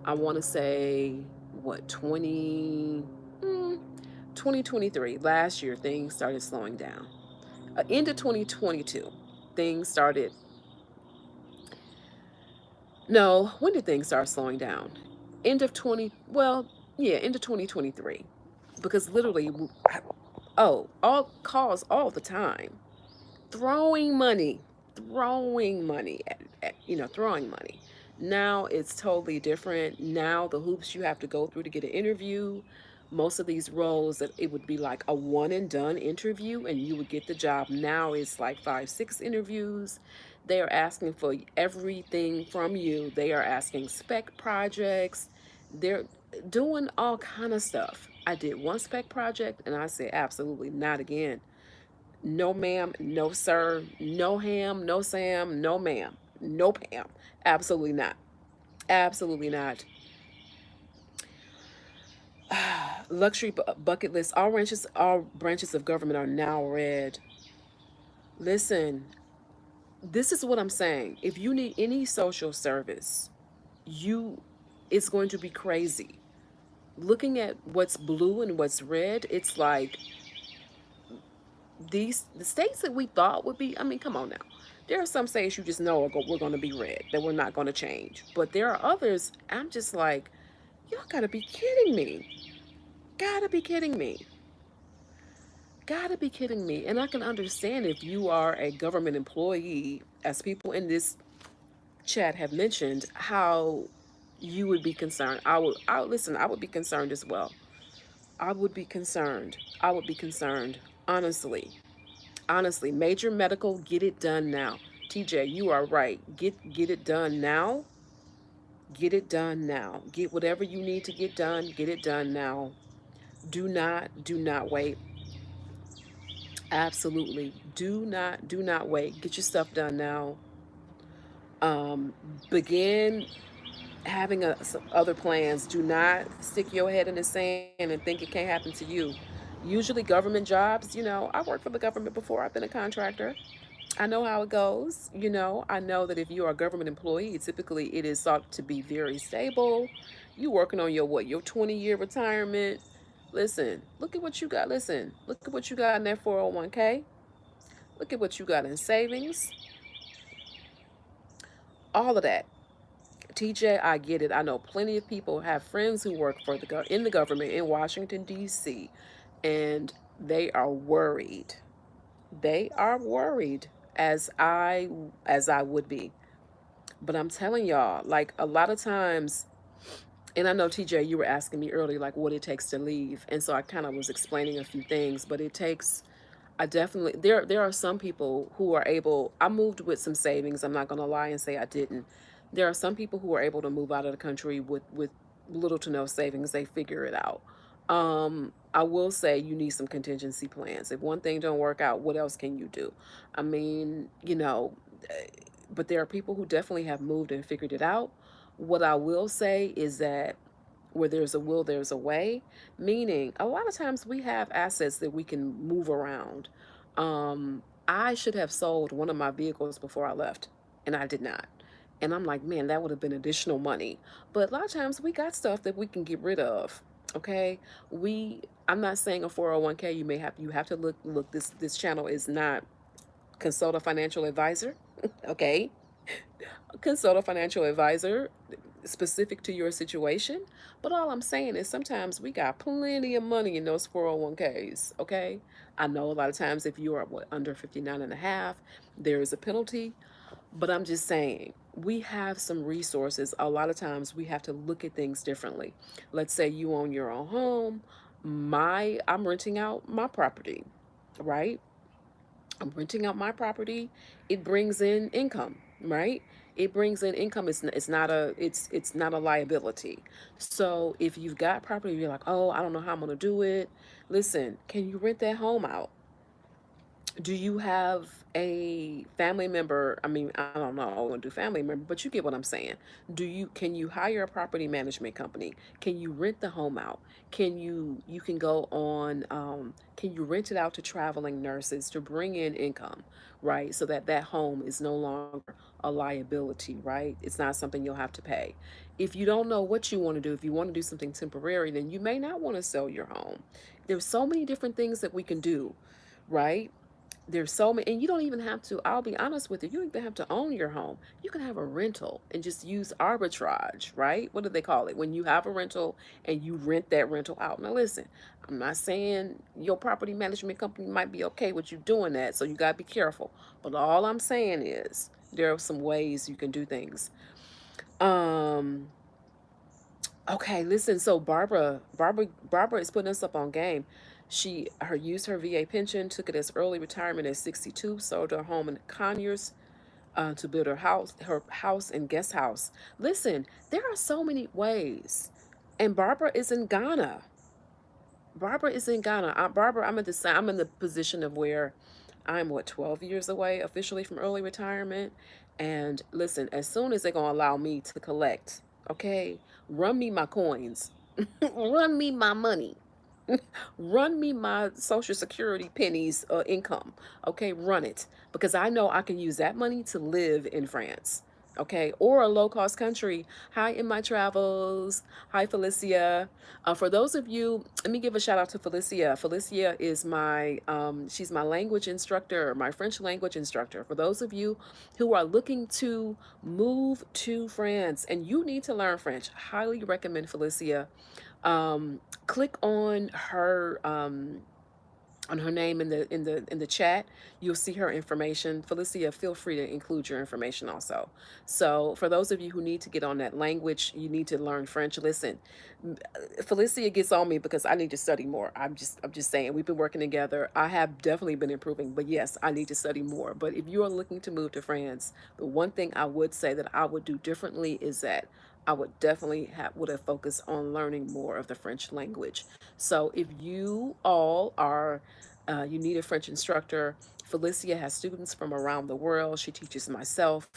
I want to say, what, 2023. Last year, things started slowing down. End of 2022, things started. No, when did things start slowing down? End of 20, well, yeah, end of 2023. Because literally, oh, all calls all the time, throwing money, throwing money. Now it's totally different. Now the hoops you have to go through to get an interview, most of these roles that it would be like a one and done interview and you would get the job. Now it's like 5, 6 interviews. They are asking for everything from you. They are asking spec projects. They're doing all kind of stuff. I did one spec project and I said absolutely not again. No, ma'am. No, sir. No ham. No Sam. No, ma'am. No, Pam. Absolutely not. Absolutely not. Luxury bucket list. All branches of government are now red. Listen, this is what I'm saying. If you need any social service, you, it's going to be crazy. Looking at what's blue and what's red, it's like the states that we thought would be, I mean, come on now, there are some states you just know we're going to be red, that we're not going to change, but there are others I'm just like, y'all gotta be kidding me, gotta be kidding me, gotta be kidding me. And I can understand if you are a government employee, as people in this chat have mentioned, how you would be concerned. I listen, I would be concerned as well. I would be concerned, honestly. Honestly, major medical, get it done now. TJ, you are right. Get it done now. Get it done now. Get whatever you need to get done. Get it done now. Do not wait. Absolutely. Do not wait. Get your stuff done now. Um, Begin having some other plans. Do not stick your head in the sand and think it can't happen to you. Usually, government jobs, I worked for the government before. I've been a contractor. I know how it goes. I know that if you are a government employee, typically it is thought to be very stable. You working on your what? Your 20-year retirement. Listen, look at what you got. Listen, look at what you got in that 401k. Look at what you got in savings. All of that. TJ, I get it. I know plenty of people have friends who work for in the government in Washington D.C. and they are worried. They are worried as I would be. But I'm telling y'all, like a lot of times, and I know TJ, you were asking me earlier, like what it takes to leave. And so I kind of was explaining a few things, but it takes, I definitely, there are some people who are able, I moved with some savings. I'm not going to lie and say I didn't. There are some people who are able to move out of the country with little to no savings. They figure it out. I will say you need some contingency plans. If one thing don't work out, what else can you do? I mean, but there are people who definitely have moved and figured it out. What I will say is that Where there's a will, there's a way. Meaning, a lot of times we have assets that we can move around. I should have sold one of my vehicles before I left, and I did not. And I'm like, man, that would have been additional money. But a lot of times we got stuff that we can get rid of. Okay, I'm not saying a 401k. You have to look. This channel is not consult a financial advisor. Okay, consult a financial advisor specific to your situation. But all I'm saying is sometimes we got plenty of money in those 401ks. Okay. I know a lot of times if you are under 59 and a half, there is a penalty. But I'm just saying, we have some resources. A lot of times we have to look at things differently. Let's say you own your own home. I'm renting out my property, right? I'm renting out my property. It brings in income, right? It brings in income. It's not a liability. So if you've got property, you're like, oh, I don't know how I'm gonna do it. Listen, can you rent that home out? Do you have a family member? I mean, I don't know, I want to do family member, but you get what I'm saying. Can you hire a property management company? Can you rent the home out? You can go on, can you rent it out to traveling nurses to bring in income, right? So that that home is no longer a liability, right? It's not something you'll have to pay. If you don't know what you want to do, if you want to do something temporary, then you may not want to sell your home. There's so many different things that we can do, right? There's so many, and you don't even have to, I'll be honest with you, you don't even have to own your home. You can have a rental and just use arbitrage, right? What do they call it? When you have a rental and you rent that rental out. Now listen, I'm not saying your property management company might be okay with you doing that, so you got to be careful. But all I'm saying is there are some ways you can do things. Um, Okay, listen. So Barbara is putting us up on game. She used her VA pension, took it as early retirement at 62, sold her home in Conyers to build her house and guest house. Listen, there are so many ways, and Barbara is in Ghana. Barbara is in Ghana. Barbara, I'm in the position of where I'm what 12 years away officially from early retirement. And listen, as soon as they're gonna allow me to collect, okay, run me my coins, run me my money. Run me my social security pennies income. Okay, run it because I know I can use that money to live in France. Okay, or a low cost country. Hi, in my travels. Hi, Felicia. For those of you, let me give a shout out to Felicia. Felicia is she's my language instructor, my French language instructor. For those of you who are looking to move to France and you need to learn French, highly recommend Felicia. Click on her name in the chat. You'll see her information. Felicia, feel free to include your information also. So for those of you who need to get on that language, you need to learn French. Listen, Felicia gets on me because I need to study more. I'm just saying we've been working together. I have definitely been improving, but yes, I need to study more. But if you are looking to move to France, the one thing I would say that I would do differently is that I would definitely would have focused on learning more of the French language. So if you all are you need a French instructor, Felicia has students from around the world. She teaches myself,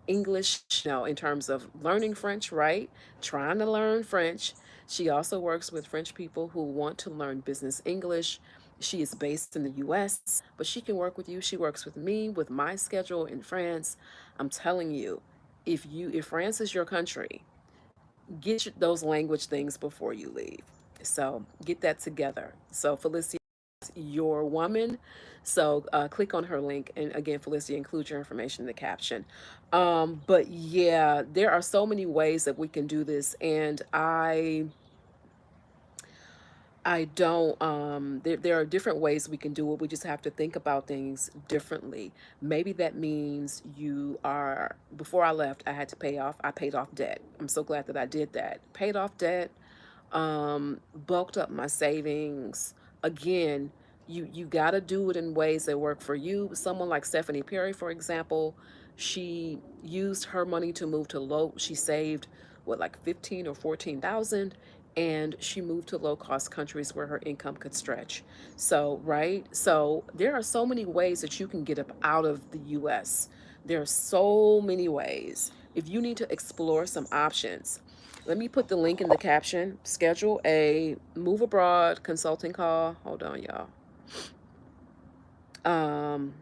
English, in terms of learning French, right? Trying to learn French. She also works with French people who want to learn business English. She is based in the US, but she can work with you. She works with me with my schedule in France. I'm telling you, if France is your country, get those language things before you leave. So get that together. So Felicia, your woman. So click on her link, and again, Felicia, include your information in the caption. But yeah, there are so many ways that we can do this, and I don't, there are different ways we can do it. We just have to think about things differently. Maybe that means before I left, I paid off debt. I'm so glad that I did that. Paid off debt, bulked up my savings. Again, you got to do it in ways that work for you. Someone like Stephanie Perry, for example, she used her money to move to she saved what, like 15 or 14,000, and she moved to low cost countries where her income could stretch. So, right? So, there are so many ways that you can get up out of the US. There are so many ways. If you need to explore some options, Let me put the link in the caption. Schedule a move abroad consulting call. Hold on, y'all. Um,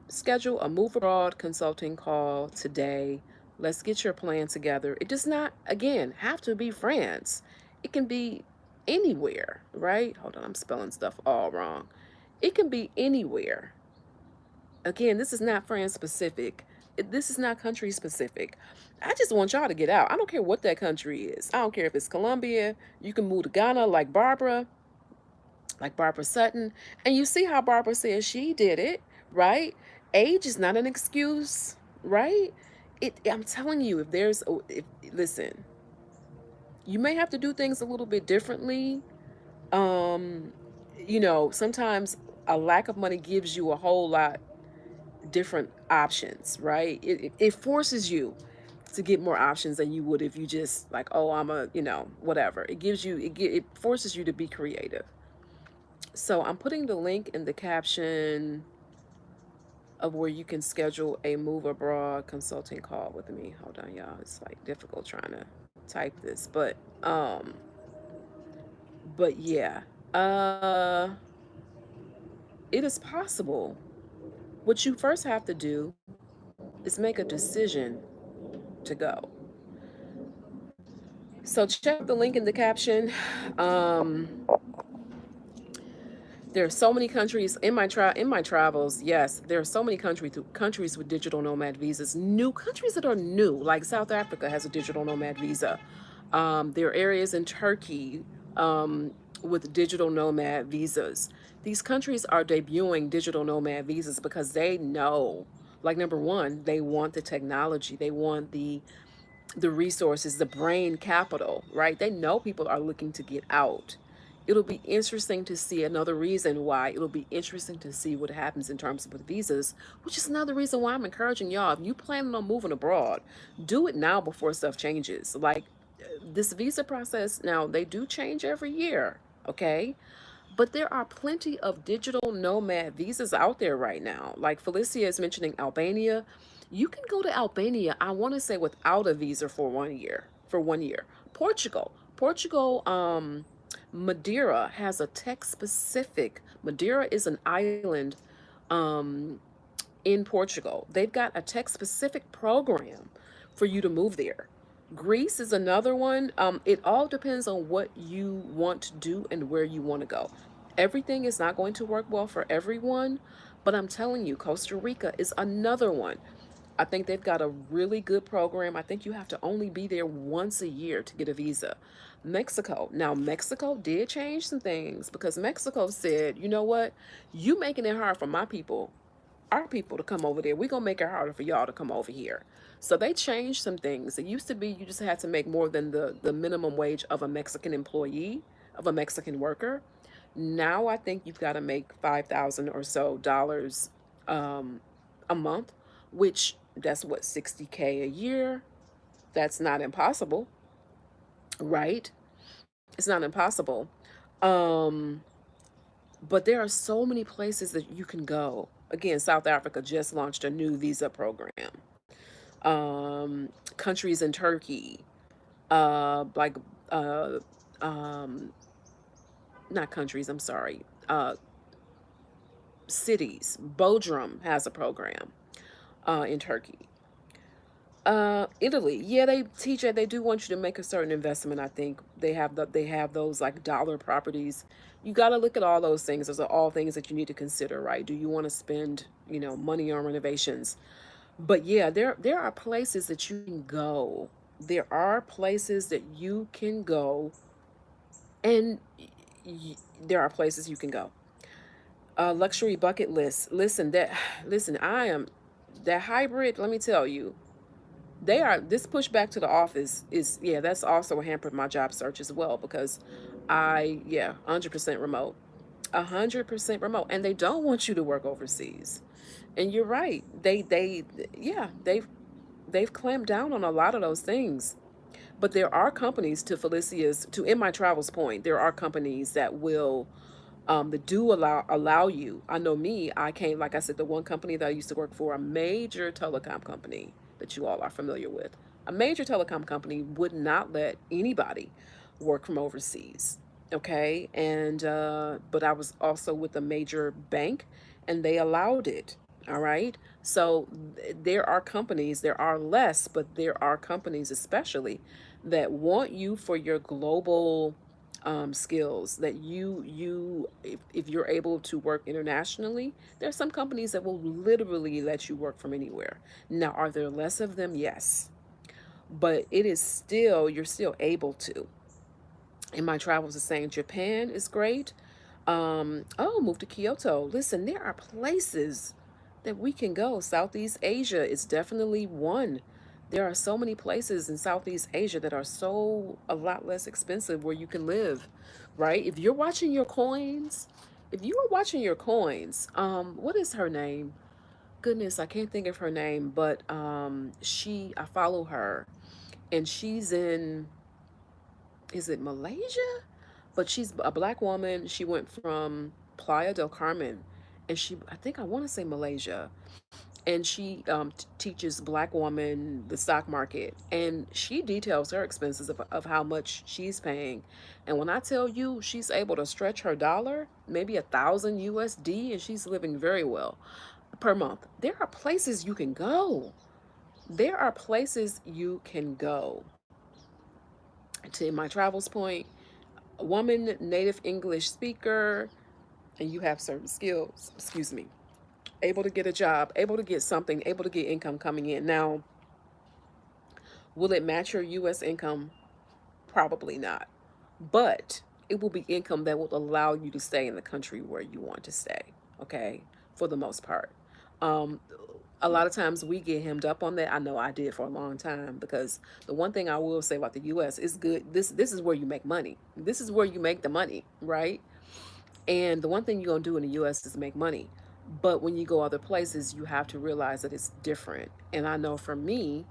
Schedule a move abroad consulting call today. Let's get your plan together. It does not, again, have to be France. It can be anywhere, right? Hold on, I'm spelling stuff all wrong. It can be anywhere. Again, this is not France specific. This is not country specific. I just want y'all to get out. I don't care what that country is. I don't care if it's Colombia. You can move to Ghana like Barbara Sutton. And you see how Barbara says she did it, right? Age is not an excuse, right? I'm telling you, listen, you may have to do things a little bit differently. Um, sometimes a lack of money gives you a whole lot different options, right? It forces you to get more options than you would if you just like, oh, I'm a, whatever. It forces you to be creative. So I'm putting the link in the caption of where you can schedule a move abroad consulting call with me. Hold on, y'all. It's like difficult trying to type this, um but yeah. It is possible. What you first have to do is make a decision to go. So check out the link in the caption. Um, there are so many countries in my travels. Yes, there are so many countries with digital nomad visas. New countries that are new, like South Africa has a digital nomad visa. There are areas in Turkey with digital nomad visas. These countries are debuting digital nomad visas because they know, like number one, they want the technology, they want the resources, the brain capital, right? They know people are looking to get out. It'll be interesting to see another reason why. It'll be interesting to see what happens in terms of with visas, which is another reason why I'm encouraging y'all. If you planning on moving abroad, do it now before stuff changes. Like this visa process now, they do change every year, okay? But there are plenty of digital nomad visas out there right now. Like Felicia is mentioning Albania. You can go to Albania, I want to say without a visa for 1 year. For 1 year. Portugal, Madeira has a tech specific. Madeira is an island um, in Portugal. They've got a tech specific program for you to move there. Greece is another one. It all depends on what you want to do and where you want to go. Everything is not going to work well for everyone, but I'm telling you, Costa Rica is another one. I think they've got a really good program. I think you have to only be there once a year to get a visa. Mexico. Now, Mexico did change some things because Mexico said, you know what? You making it hard for our people to come over there. We're gonna make it harder for y'all to come over here. So they changed some things. It used to be you just had to make more than the minimum wage of a Mexican employee, of a Mexican worker. Now I think you've got to make 5,000 or so dollars a month, which that's what 60K a year. That's not impossible, right? It's not impossible. Um, but there are so many places that you can go. Again, South Africa just launched a new visa program. Countries in Turkey, like uh, um, not countries. I'm sorry. Cities. Bodrum has a program in Turkey. Italy. Yeah, they teach it. They do want you to make a certain investment. I think they have those like dollar properties. You got to look at all those things. Those are all things that you need to consider, right? Do you want to spend money on renovations? But yeah, there are places that you can go. There are places that you can go, and there are places you can go. Luxury bucket list. Listen. I am that hybrid. Let me tell you, they are this pushback to the office is yeah. That's also hampered my job search as well because 100% remote, 100% remote, and they don't want you to work overseas. And you're right. They've clamped down on a lot of those things. But there are companies, to in my travels point, there are companies that will that do allow you. I know me, I came, like I said, the one company that I used to work for, a major telecom company that you all are familiar with. A major telecom company would not let anybody work from overseas. Okay. And, but I was also with a major bank and they allowed it. All right. So there are companies, there are less, but there are companies especially that want you for your global skills, that if you're able to work internationally, there are some companies that will literally let you work from anywhere. Now, are there less of them? Yes, but it is still, you're still able to. In my travels, is saying Japan is great. Oh, move to Kyoto. Listen, there are places that we can go. Southeast Asia is definitely one. There are so many places in Southeast Asia that are so a lot less expensive where you can live, right? If you're watching your coins, if you are watching your coins, what is her name? Goodness, I can't think of her name, but I follow her, and she's in, is it Malaysia? But she's a black woman. She went from Playa del Carmen, and I think I want to say Malaysia, and she teaches black woman the stock market, and she details her expenses of how much she's paying. And when I tell you she's able to stretch her dollar, maybe 1,000 USD, and she's living very well per month. There are places you can go. There are places you can go. To my travels point, a woman, native English speaker, and you have certain skills, excuse me, able to get a job, able to get something, able to get income coming in. Now, will it match your US income? Probably not. But it will be income that will allow you to stay in the country where you want to stay, okay? For the most part. Um, a lot of times we get hemmed up on that. I know I did for a long time, because the one thing I will say about the US is good. This is where you make money. This is where you make the money, right? And the one thing you're gonna do in the US is make money. But when you go other places, you have to realize that it's different. And I know for me,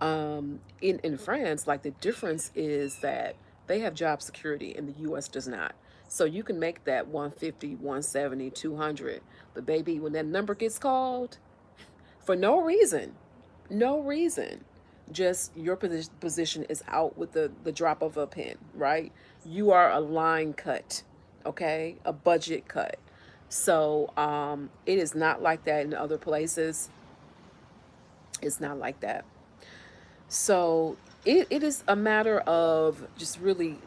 in France, like the difference is that they have job security and the US does not. So you can make that 150, 170, 200. But baby, when that number gets called, for no reason, no reason, just your position is out with the drop of a pen, right? You are a line cut, okay? A budget cut. So it is not like that in other places. It's not like that. So it is a matter of just really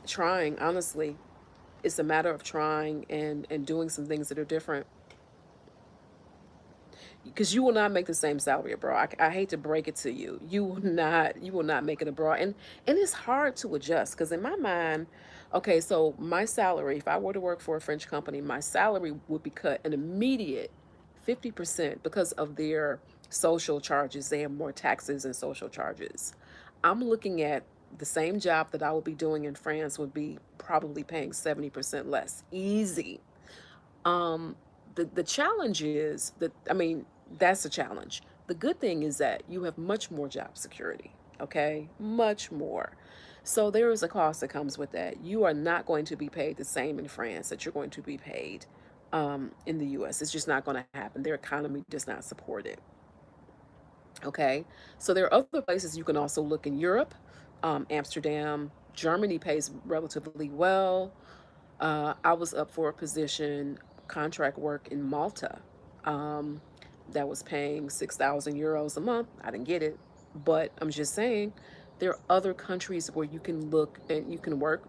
trying, honestly. It's a matter of trying and doing some things that are different, because you will not make the same salary abroad. I hate to break it to you. You will not make it abroad. And it's hard to adjust, because in my mind, okay, so my salary, if I were to work for a French company, my salary would be cut an immediate 50% because of their social charges. They have more taxes and social charges. I'm looking at the same job that I would be doing in France would be probably paying 70% less. Easy. Um, the challenge is that, I mean, that's a challenge. The good thing is that you have much more job security, okay? Much more. So there is a cost that comes with that. You are not going to be paid the same in France that you're going to be paid in the US. It's just not going to happen. Their economy does not support it, okay? So there are other places you can also look in Europe. Amsterdam, Germany pays relatively well. I was up for a position, contract work in Malta, um, that was paying 6,000 euros a month. I didn't get it, but I'm just saying there are other countries where you can look and you can work.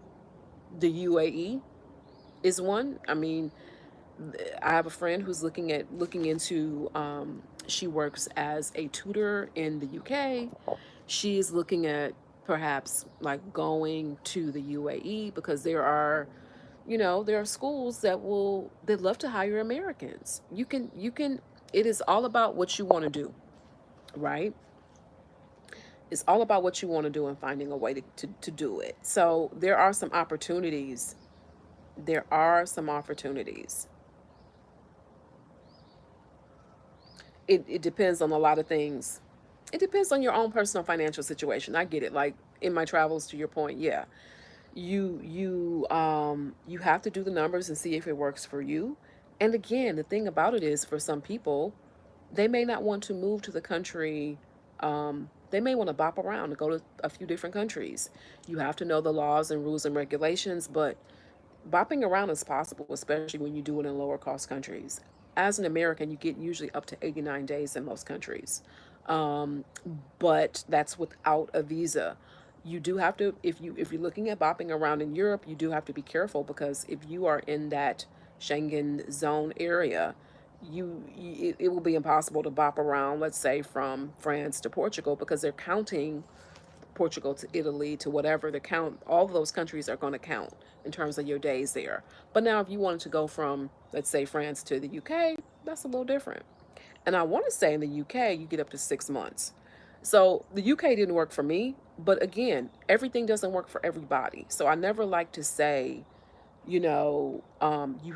The UAE is one. I mean, I have a friend who's looking into. She works as a tutor in the UK. She is looking at perhaps like going to the UAE, because there are schools that love to hire Americans. You can it is all about what you want to do, right? It's all about what you want to do and finding a way to do it. So there are some opportunities. There are some opportunities. It depends on a lot of things. It depends on your own personal financial situation. I get it. Like in my travels, to your point, yeah. You have to do the numbers and see if it works for you. And again, the thing about it is, for some people, they may not want to move to the country. They may want to bop around and go to a few different countries. You have to know the laws and rules and regulations, but bopping around is possible, especially when you do it in lower cost countries. As an American, you get usually up to 89 days in most countries. Um, but that's without a visa. You do have to, if you're looking at bopping around in Europe, you do have to be careful, because if you are in that Schengen zone area, it will be impossible to bop around, let's say from France to Portugal, because they're counting Portugal to Italy to whatever the count, all of those countries are going to count in terms of your days there. But now, if you wanted to go from, let's say, France to the UK, that's a little different. And I want to say in the UK, you get up to 6 months. So the UK didn't work for me. But again, everything doesn't work for everybody. So I never like to say, you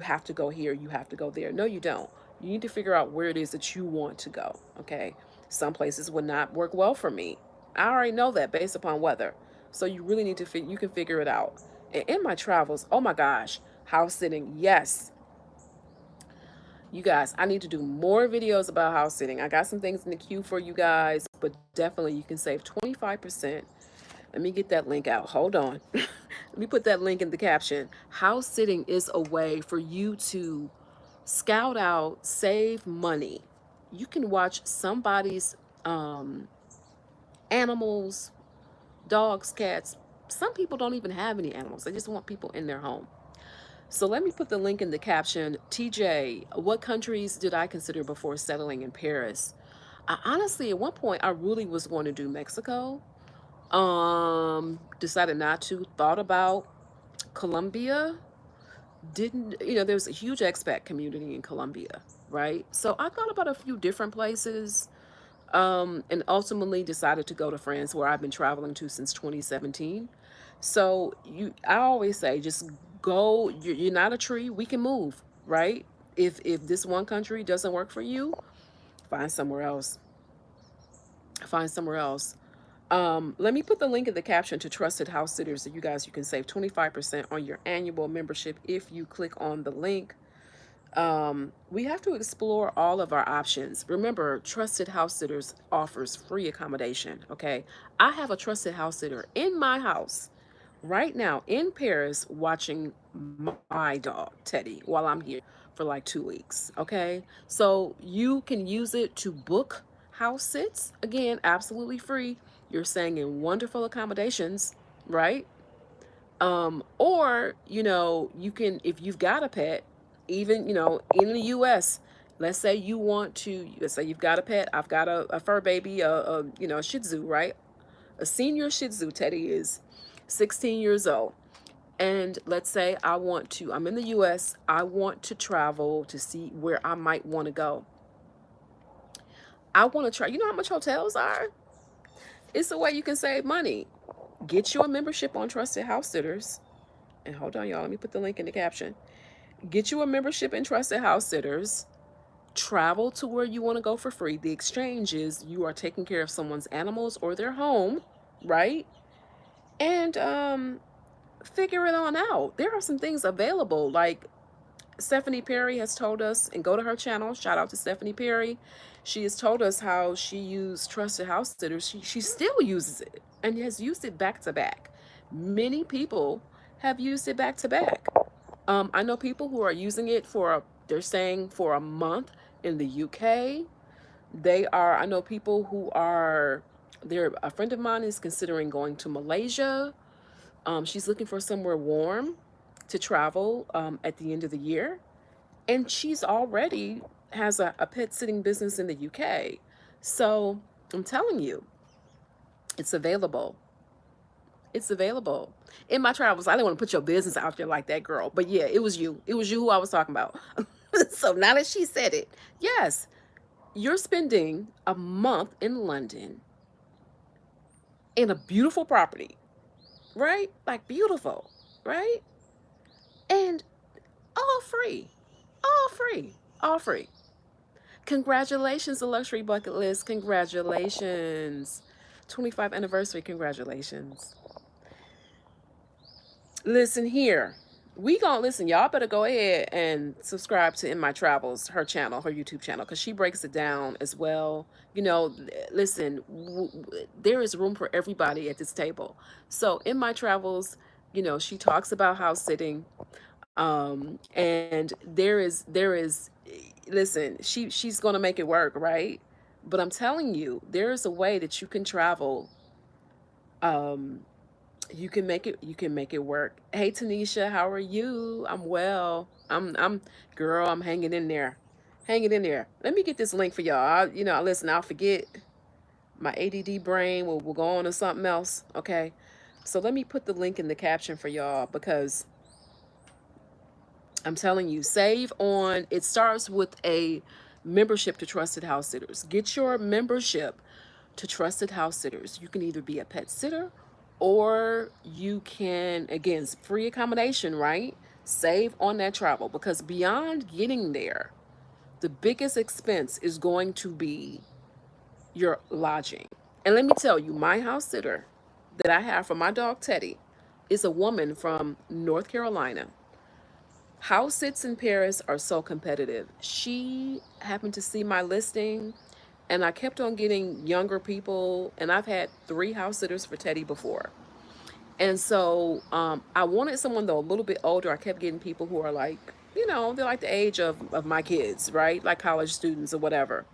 have to go here, you have to go there. No, you don't. You need to figure out where it is that you want to go. Okay. Some places would not work well for me. I already know that based upon weather. So you really need to you can figure it out. And in my travels, oh my gosh, house sitting. Yes. You guys, I need to do more videos about house sitting. I got some things in the queue for you guys, but definitely you can save 25%. Let me get that link out. Hold on. Let me put that link in the caption. House sitting is a way for you to scout out, save money. You can watch somebody's animals, dogs, cats. Some people don't even have any animals. They just want people in their home. So let me put the link in the caption. TJ, what countries did I consider before settling in Paris? Honestly, at one point, I really was going to do Mexico. Decided not to. Thought about Colombia. Didn't, there's a huge expat community in Colombia, right? So I thought about a few different places, and ultimately decided to go to France, where I've been traveling to since 2017. So I always say, just go. You're not a tree. We can move, right? If this one country doesn't work for you, find somewhere else. Find somewhere else. Let me put the link in the caption to Trusted House Sitters, that you can save 25% on your annual membership if you click on the link. We have to explore all of our options. Remember, Trusted House Sitters offers free accommodation. Okay. I have a trusted house sitter in my house right now in Paris watching my dog, Teddy, while I'm here for like 2 weeks. Okay. So you can use it to book house sits. Again, absolutely free. You're staying in wonderful accommodations, right? Or, you can, if you've got a pet, even, in the US, let's say you've got a pet. I've got a fur baby, a Shih Tzu, right? A senior Shih Tzu. Teddy is 16 years old. And let's say I'm in the US, I want to travel to see where I might want to go. I want to try, you know how much hotels are? It's a way you can save money. Get you a membership on Trusted House Sitters. And hold on, y'all, let me put the link in the caption. Get you a membership in Trusted House Sitters. Travel to where you want to go for free. The exchange is you are taking care of someone's animals or their home, right? And figure it on out. There are some things available, like Stephanie Perry has told us, and go to her channel. Shout out to Stephanie Perry. She has told us how she used Trusted House Sitters. She still uses it and has used it back to back. Many people have used it back to back. I know people who are using it they're saying for a month in the UK. I know people who are there. A friend of mine is considering going to Malaysia. She's looking for somewhere warm to travel at the end of the year. And she's already has a pet sitting business in the UK. So I'm telling you, it's available. It's available. In my travels, I didn't want to put your business out there like that, girl. But yeah, it was you. It was you who I was talking about. So now that she said it, yes, you're spending a month in London in a beautiful property, right? Like beautiful, right? And all free, all free, all free. Congratulations, the Luxury Bucket List. Congratulations. 25th anniversary. Congratulations. Listen here. We gonna listen. Y'all better go ahead and subscribe to In My Travels, her channel, her YouTube channel, because she breaks it down as well. You know, listen, there is room for everybody at this table. So In My Travels, you know, she talks about house sitting. And there is listen, she's gonna make it work, right? But I'm telling you, there is a way that you can travel. Um, you can make it work. Hey Tanisha, how are you? I'm well. I'm girl, I'm hanging in there. Hanging in there. Let me get this link for y'all. You know, listen, I'll forget. My ADD brain will go on to something else. Okay. So let me put the link in the caption for y'all because I'm telling you, save on. It starts with a membership to Trusted House Sitters. Get your membership to Trusted House Sitters. You can either be a pet sitter or you can, again, it's free accommodation, right? Save on that travel because beyond getting there, the biggest expense is going to be your lodging. And let me tell you, my house sitter that I have for my dog Teddy is a woman from North Carolina. House sits in Paris are so competitive. She happened to see my listing and I kept on getting younger people, and I've had 3 house sitters for Teddy before. And so I wanted someone though a little bit older. I kept getting people who are like, you know, they're like the age of my kids, right? Like college students or whatever.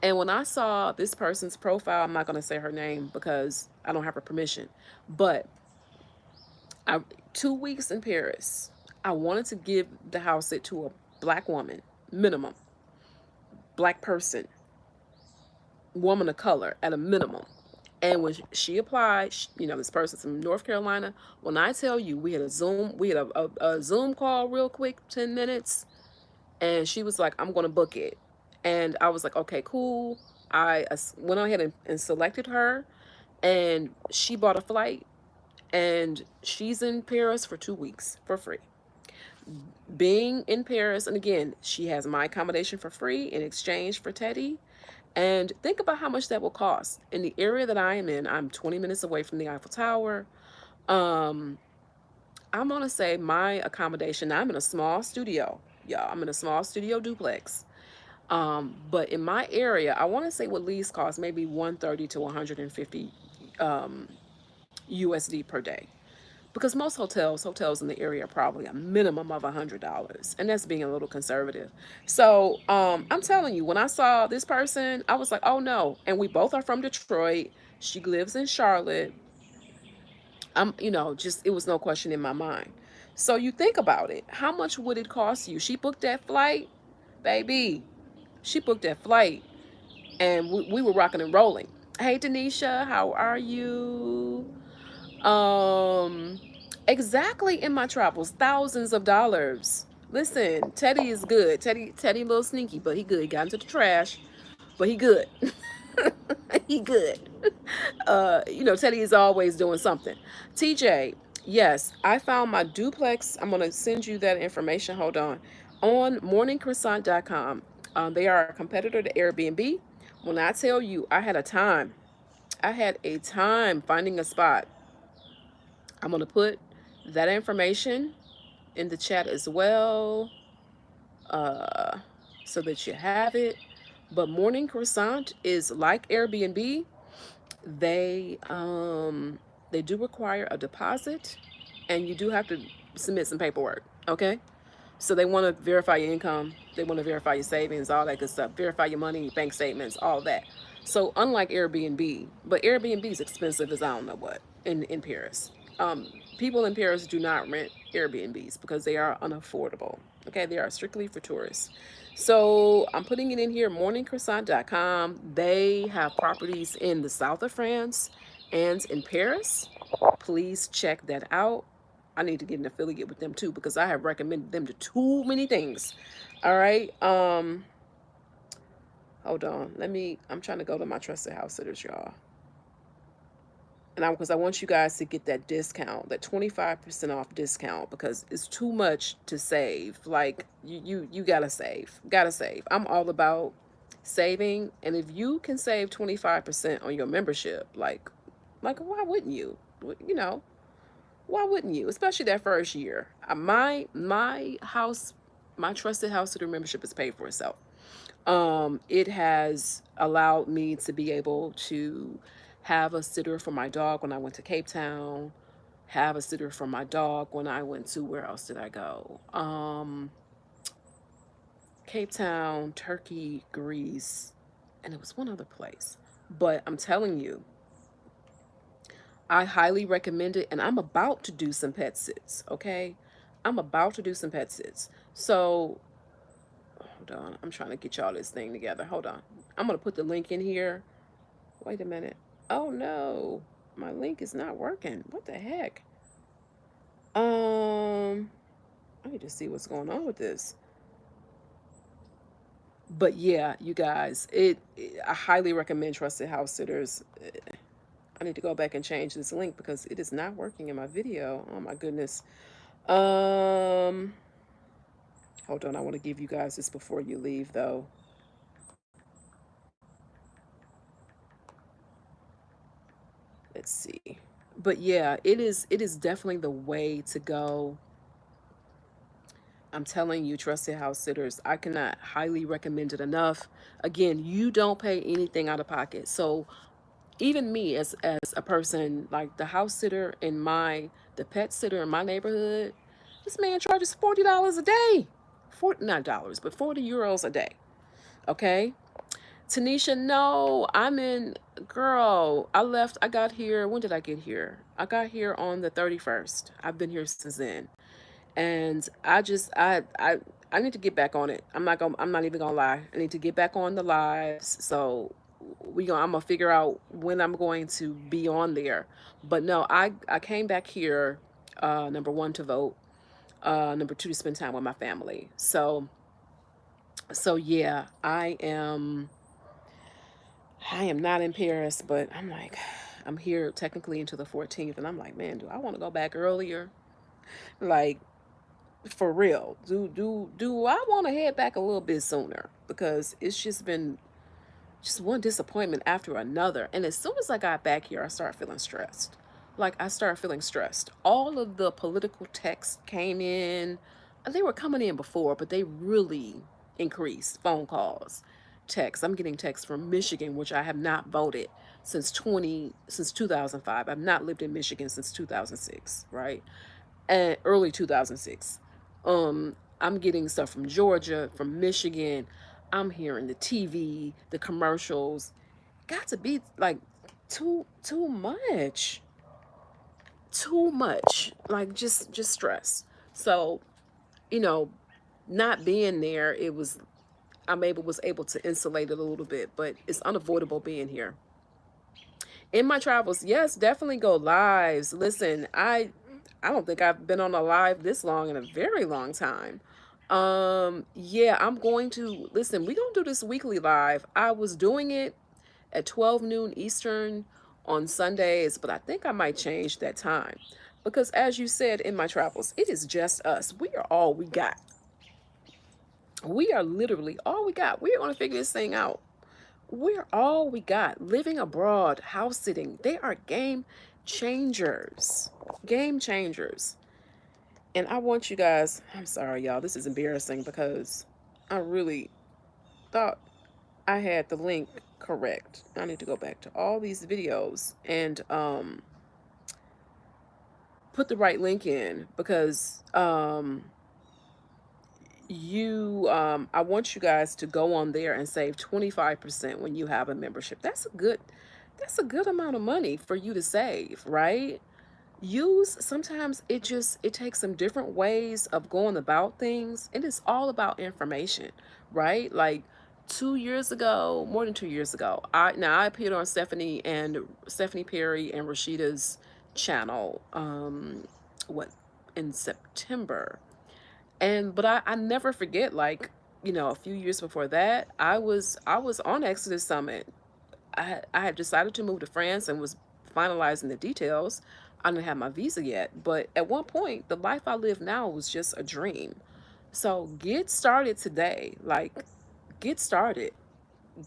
And when I saw this person's profile, I'm not going to say her name because I don't have her permission, but I 2 weeks in Paris. I wanted to give the house sit to a black woman, minimum, black person, woman of color at a minimum. And when she applied, you know, this person's from North Carolina. When I tell you, we had a Zoom call real quick, 10 minutes, and she was like, "I'm going to book it," and I was like, "Okay, cool." I went ahead and selected her, and she bought a flight, and she's in Paris for 2 weeks for free. Being in Paris, and again, she has my accommodation for free in exchange for Teddy. And think about how much that will cost. In the area that I am in, I'm 20 minutes away from the Eiffel Tower. Um, I'm gonna say my accommodation. Now I'm in a small studio, y'all. I'm in a small studio duplex. But in my area, I want to say what lease costs maybe 130 to 150 um, USD per day. Because most hotels in the area are probably a minimum of $100, and that's being a little conservative. So I'm telling you, when I saw this person, I was like, oh no. And we both are from Detroit. She lives in Charlotte. You know, just it was no question in my mind. So you think about it. How much would it cost you? She booked that flight, baby. She booked that flight, and we were rocking and rolling. Hey, Denisha, how are you? Um, exactly. In my travels, thousands of dollars. Listen, Teddy is good. Teddy, a little sneaky, but he good. He got into the trash, but he good. He good. You know, Teddy is always doing something. TJ, yes, I found my duplex. I'm gonna send you that information. Hold on morningcroissant.com. They are a competitor to Airbnb. When I tell you, I had a time finding a spot. I'm going to put that information in the chat as well, uh, so that you have it. But Morning Croissant is like Airbnb. They they do require a deposit, and you do have to submit some paperwork. Okay, so they want to verify your income, they want to verify your savings, all that good stuff, verify your money, bank statements, all that. So unlike Airbnb, but Airbnb is expensive as I don't know what in Paris. People in Paris do not rent Airbnbs because they are unaffordable. Okay, they are strictly for tourists. So I'm putting it in here, morningcroissant.com. They have properties in the south of France and in Paris. Please check that out. I need to get an affiliate with them too because I have recommended them to too many things. All right. Hold on. I'm trying to go to my trusted house sitters, y'all. And because I want you guys to get that discount, that 25% off discount, because it's too much to save. Like you gotta save. Gotta save. I'm all about saving. And if you can save 25% on your membership, like why wouldn't you? You know, Why wouldn't you? Especially that first year. My house, my trusted house sitter membership has paid for itself. It has allowed me to be able to have a sitter for my dog when I went to Cape Town, have a sitter for my dog when I went to, where else did I go? Cape Town, Turkey, Greece, and it was one other place. But I'm telling you, I highly recommend it, and I'm about to do some pet sits, okay? I'm about to do some pet sits. So, hold on. I'm trying to get y'all this thing together. Hold on. I'm going to put the link in here. Wait a minute. Oh no. My link is not working. What the heck? I need to see what's going on with this. But yeah, you guys, I highly recommend Trusted House Sitters. I need to go back and change this link because it is not working in my video. Oh my goodness. Um, Hold on. I want to give you guys this before you leave though. Let's see. But yeah, it is definitely the way to go. I'm telling you, Trusted House Sitters, I cannot highly recommend it enough. Again, you don't pay anything out of pocket. So even me as a person, like the house sitter in the pet sitter in my neighborhood, this man charges $40 a day. 40, not dollars, but 40 euros a day. Okay? Tanisha, no, girl, I got here, when did I get here? I got here on the 31st. I've been here since then. And I need to get back on it. I'm not even gonna lie. I need to get back on the lives. So I'm gonna figure out when I'm going to be on there. But no, I came back here, number one, to vote, number two, to spend time with my family. So yeah, I am not in Paris, but I'm like, I'm here technically into the 14th, and I'm like, man, do I want to go back earlier? Like, for real, do I want to head back a little bit sooner? Because it's just been just one disappointment after another. And as soon as I got back here, I started feeling stressed. Like, I started feeling stressed. All of the political texts came in. They were coming in before, but they really increased. Phone calls, texts. I'm getting texts from Michigan, which I have not voted since 2005. I've not lived in Michigan since 2006, right? And early 2006. I'm getting stuff from Georgia, from Michigan. I'm hearing the TV, the commercials. Got to be like too much. Too much. Like, just stress. So, you know, not being there, was able to insulate it a little bit, but it's unavoidable being here. In my travels, yes, definitely go lives. Listen, I don't think I've been on a live this long in a very long time. Yeah, I'm going to listen. We don't do this weekly live. I was doing it at 12 noon Eastern on Sundays, but I think I might change that time because, as you said, in my travels, it is just us. We are all we got. We are literally all we got. We're going to figure this thing out. We're all we got. Living abroad, house sitting, they are game changers. Game changers. And I want you guys, I'm sorry, y'all, this is embarrassing because I really thought I had the link correct. I need to go back to all these videos and put the right link in because I want you guys to go on there and save 25% when you have a membership. That's a good amount of money for you to save, right? Sometimes it takes some different ways of going about things, and it's all about information, right? Like 2 years ago, more than 2 years ago, I appeared on Stephanie Perry and Rashida's channel, what, in September. But I never forget, like, a few years before that, I was on Exodus Summit. I had decided to move to France and was finalizing the details. I didn't have my visa yet, but at one point, the life I live now was just a dream. So get started today. Like, get started.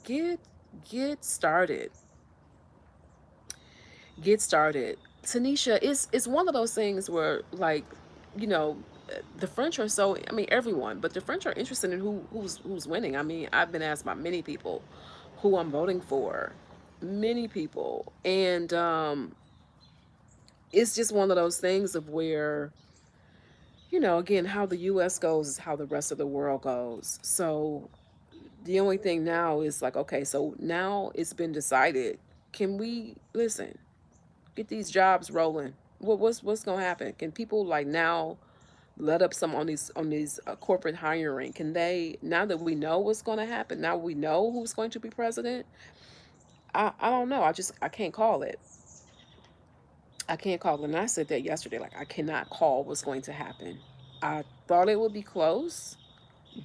Get get started. Get started. Tanisha, it's one of those things where, like, you know, the French are so. I mean, everyone, but the French are interested in who's winning. I mean, I've been asked by many people who I'm voting for, many people, and it's just one of those things of where, again, how the U.S. goes is how the rest of the world goes. So the only thing now is like, okay, so now it's been decided. Can we listen? Get these jobs rolling. What's gonna happen? Can people like now let up some on these corporate hiring? Can they, now that we know what's going to happen? Now we know who's going to be president. I don't know. I can't call it. I can't call it. And I said that yesterday. Like, I cannot call what's going to happen. I thought it would be close,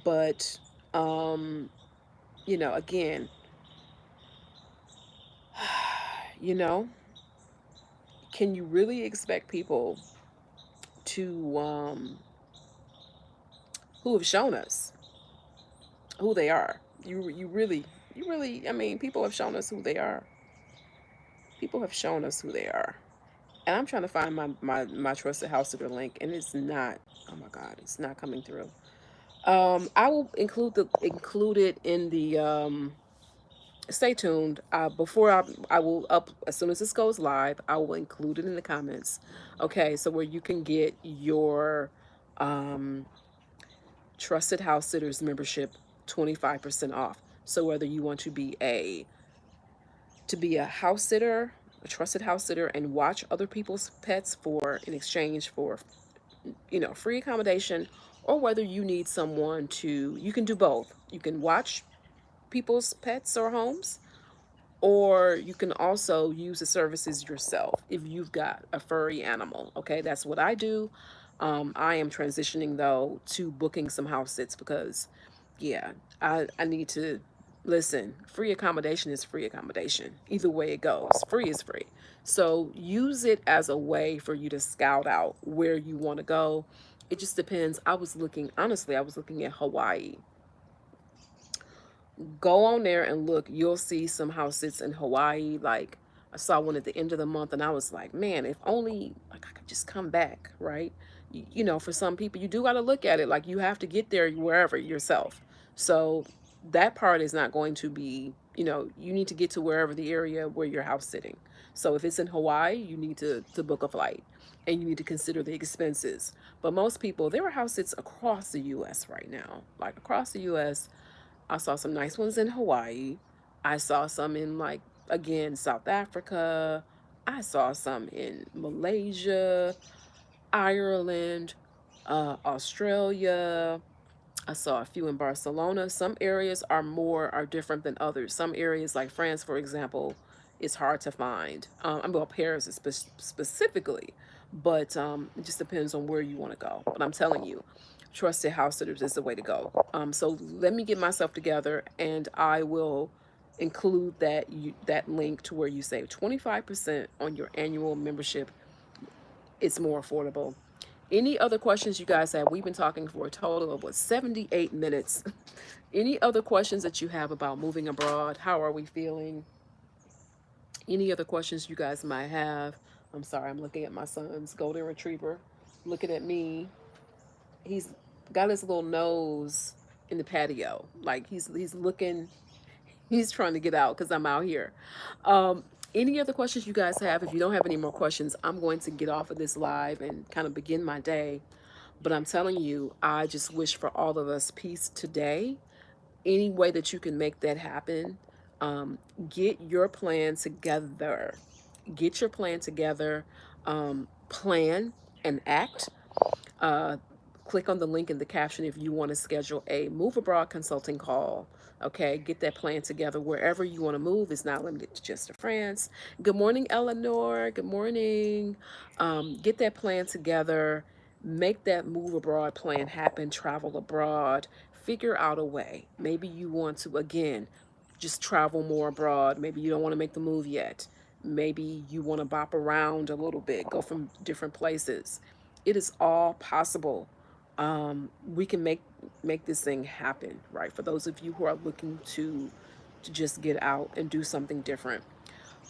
but um, again, you know, can you really expect people to who have shown us who they are? You really, I mean, people have shown us who they are. People have shown us who they are. And I'm trying to find my trusted house sitter link, and it's not. Oh my God, it's not coming through. I will include it in the. Stay tuned. Before I will up as soon as this goes live. I will include it in the comments. Okay, so where you can get your um, trusted house sitters membership 25% off. So whether you want to be a house sitter, a trusted house sitter, and watch other people's pets for in exchange for free accommodation, or whether you need someone to, you can do both. You can watch people's pets or homes, or you can also use the services yourself if you've got a furry animal. Okay, that's what I do. I am transitioning though to booking some house sits because, yeah, I need to listen. Free accommodation is free accommodation. Either way it goes, free is free. So use it as a way for you to scout out where you want to go. It just depends. Honestly, I was looking at Hawaii. Go on there and look. You'll see some houses in Hawaii. Like, I saw one at the end of the month, and I was like, man, if only like I could just come back, right? For some people, you do got to look at it. Like, you have to get there wherever yourself. So that part is not going to be. You need to get to wherever the area where you're house sitting. So if it's in Hawaii, you need to book a flight, and you need to consider the expenses. But most people, there are house sits across the U.S. right now, like across the U.S. I saw some nice ones in Hawaii. I saw some in, like, again, South Africa. I saw some in Malaysia, Ireland, Australia. I saw a few in Barcelona. Some areas are different than others. Some areas, like France, for example, it's hard to find. Well, Paris is specifically, but it just depends on where you want to go. But I'm telling you, trusted house sitters is the way to go. So let me get myself together, and I will include that link to where you save 25% on your annual membership. It's more affordable. Any other questions you guys have? We've been talking for a total of 78 minutes. Any other questions that you have about moving abroad? How are we feeling? Any other questions you guys might have? I'm sorry, I'm looking at my son's golden retriever, looking at me. He's got his little nose in the patio. Like, he's looking, he's trying to get out because I'm out here. Um, any other questions you guys have? If you don't have any more questions, I'm going to get off of this live and kind of begin my day. But I'm telling you, I just wish for all of us peace today. Any way that you can make that happen, um, get your plan together. Get your plan together. Plan and act. Uh, Click on the link in the caption if you want to schedule a move abroad consulting call. Okay, get that plan together wherever you want to move. It's not limited to just to France. Good morning, Eleanor. Good morning. Get that plan together. Make that move abroad plan happen. Travel abroad. Figure out a way. Maybe you want to, again, just travel more abroad. Maybe you don't want to make the move yet. Maybe you want to bop around a little bit, go from different places. It is all possible. We can make this thing happen, right? For those of you who are looking to just get out and do something different.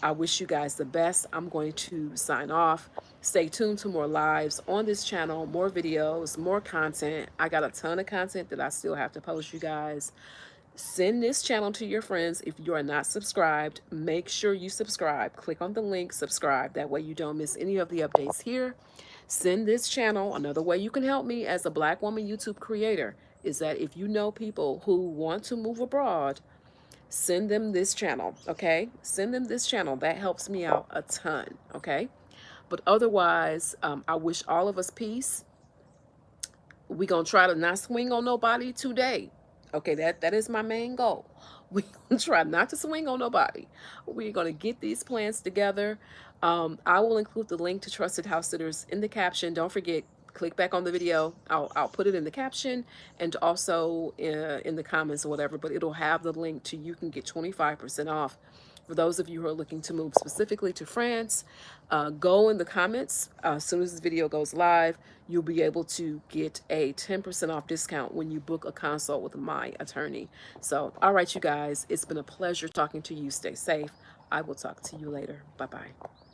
I wish you guys the best. I'm going to sign off. Stay tuned to more lives on this channel, more videos, more content. I got a ton of content that I still have to post, you guys. Send this channel to your friends. If you are not subscribed, make sure you subscribe. Click on the link, subscribe. That way you don't miss any of the updates here. Send this channel. Another way you can help me as a Black woman YouTube creator is that if you know people who want to move abroad, send them this channel, okay? Send them this channel. That helps me out a ton, okay? But otherwise, I wish all of us peace. We gonna try to not swing on nobody today. Okay, that is my main goal. We gonna try not to swing on nobody. We're gonna get these plans together. I will include the link to Trusted House Sitters in the caption. Don't forget, click back on the video. I'll put it in the caption and also in the comments or whatever. But it'll have the link to you can get 25% off. For those of you who are looking to move specifically to France, go in the comments. As soon as this video goes live, you'll be able to get a 10% off discount when you book a consult with my attorney. So, all right, you guys, it's been a pleasure talking to you. Stay safe. I will talk to you later. Bye-bye.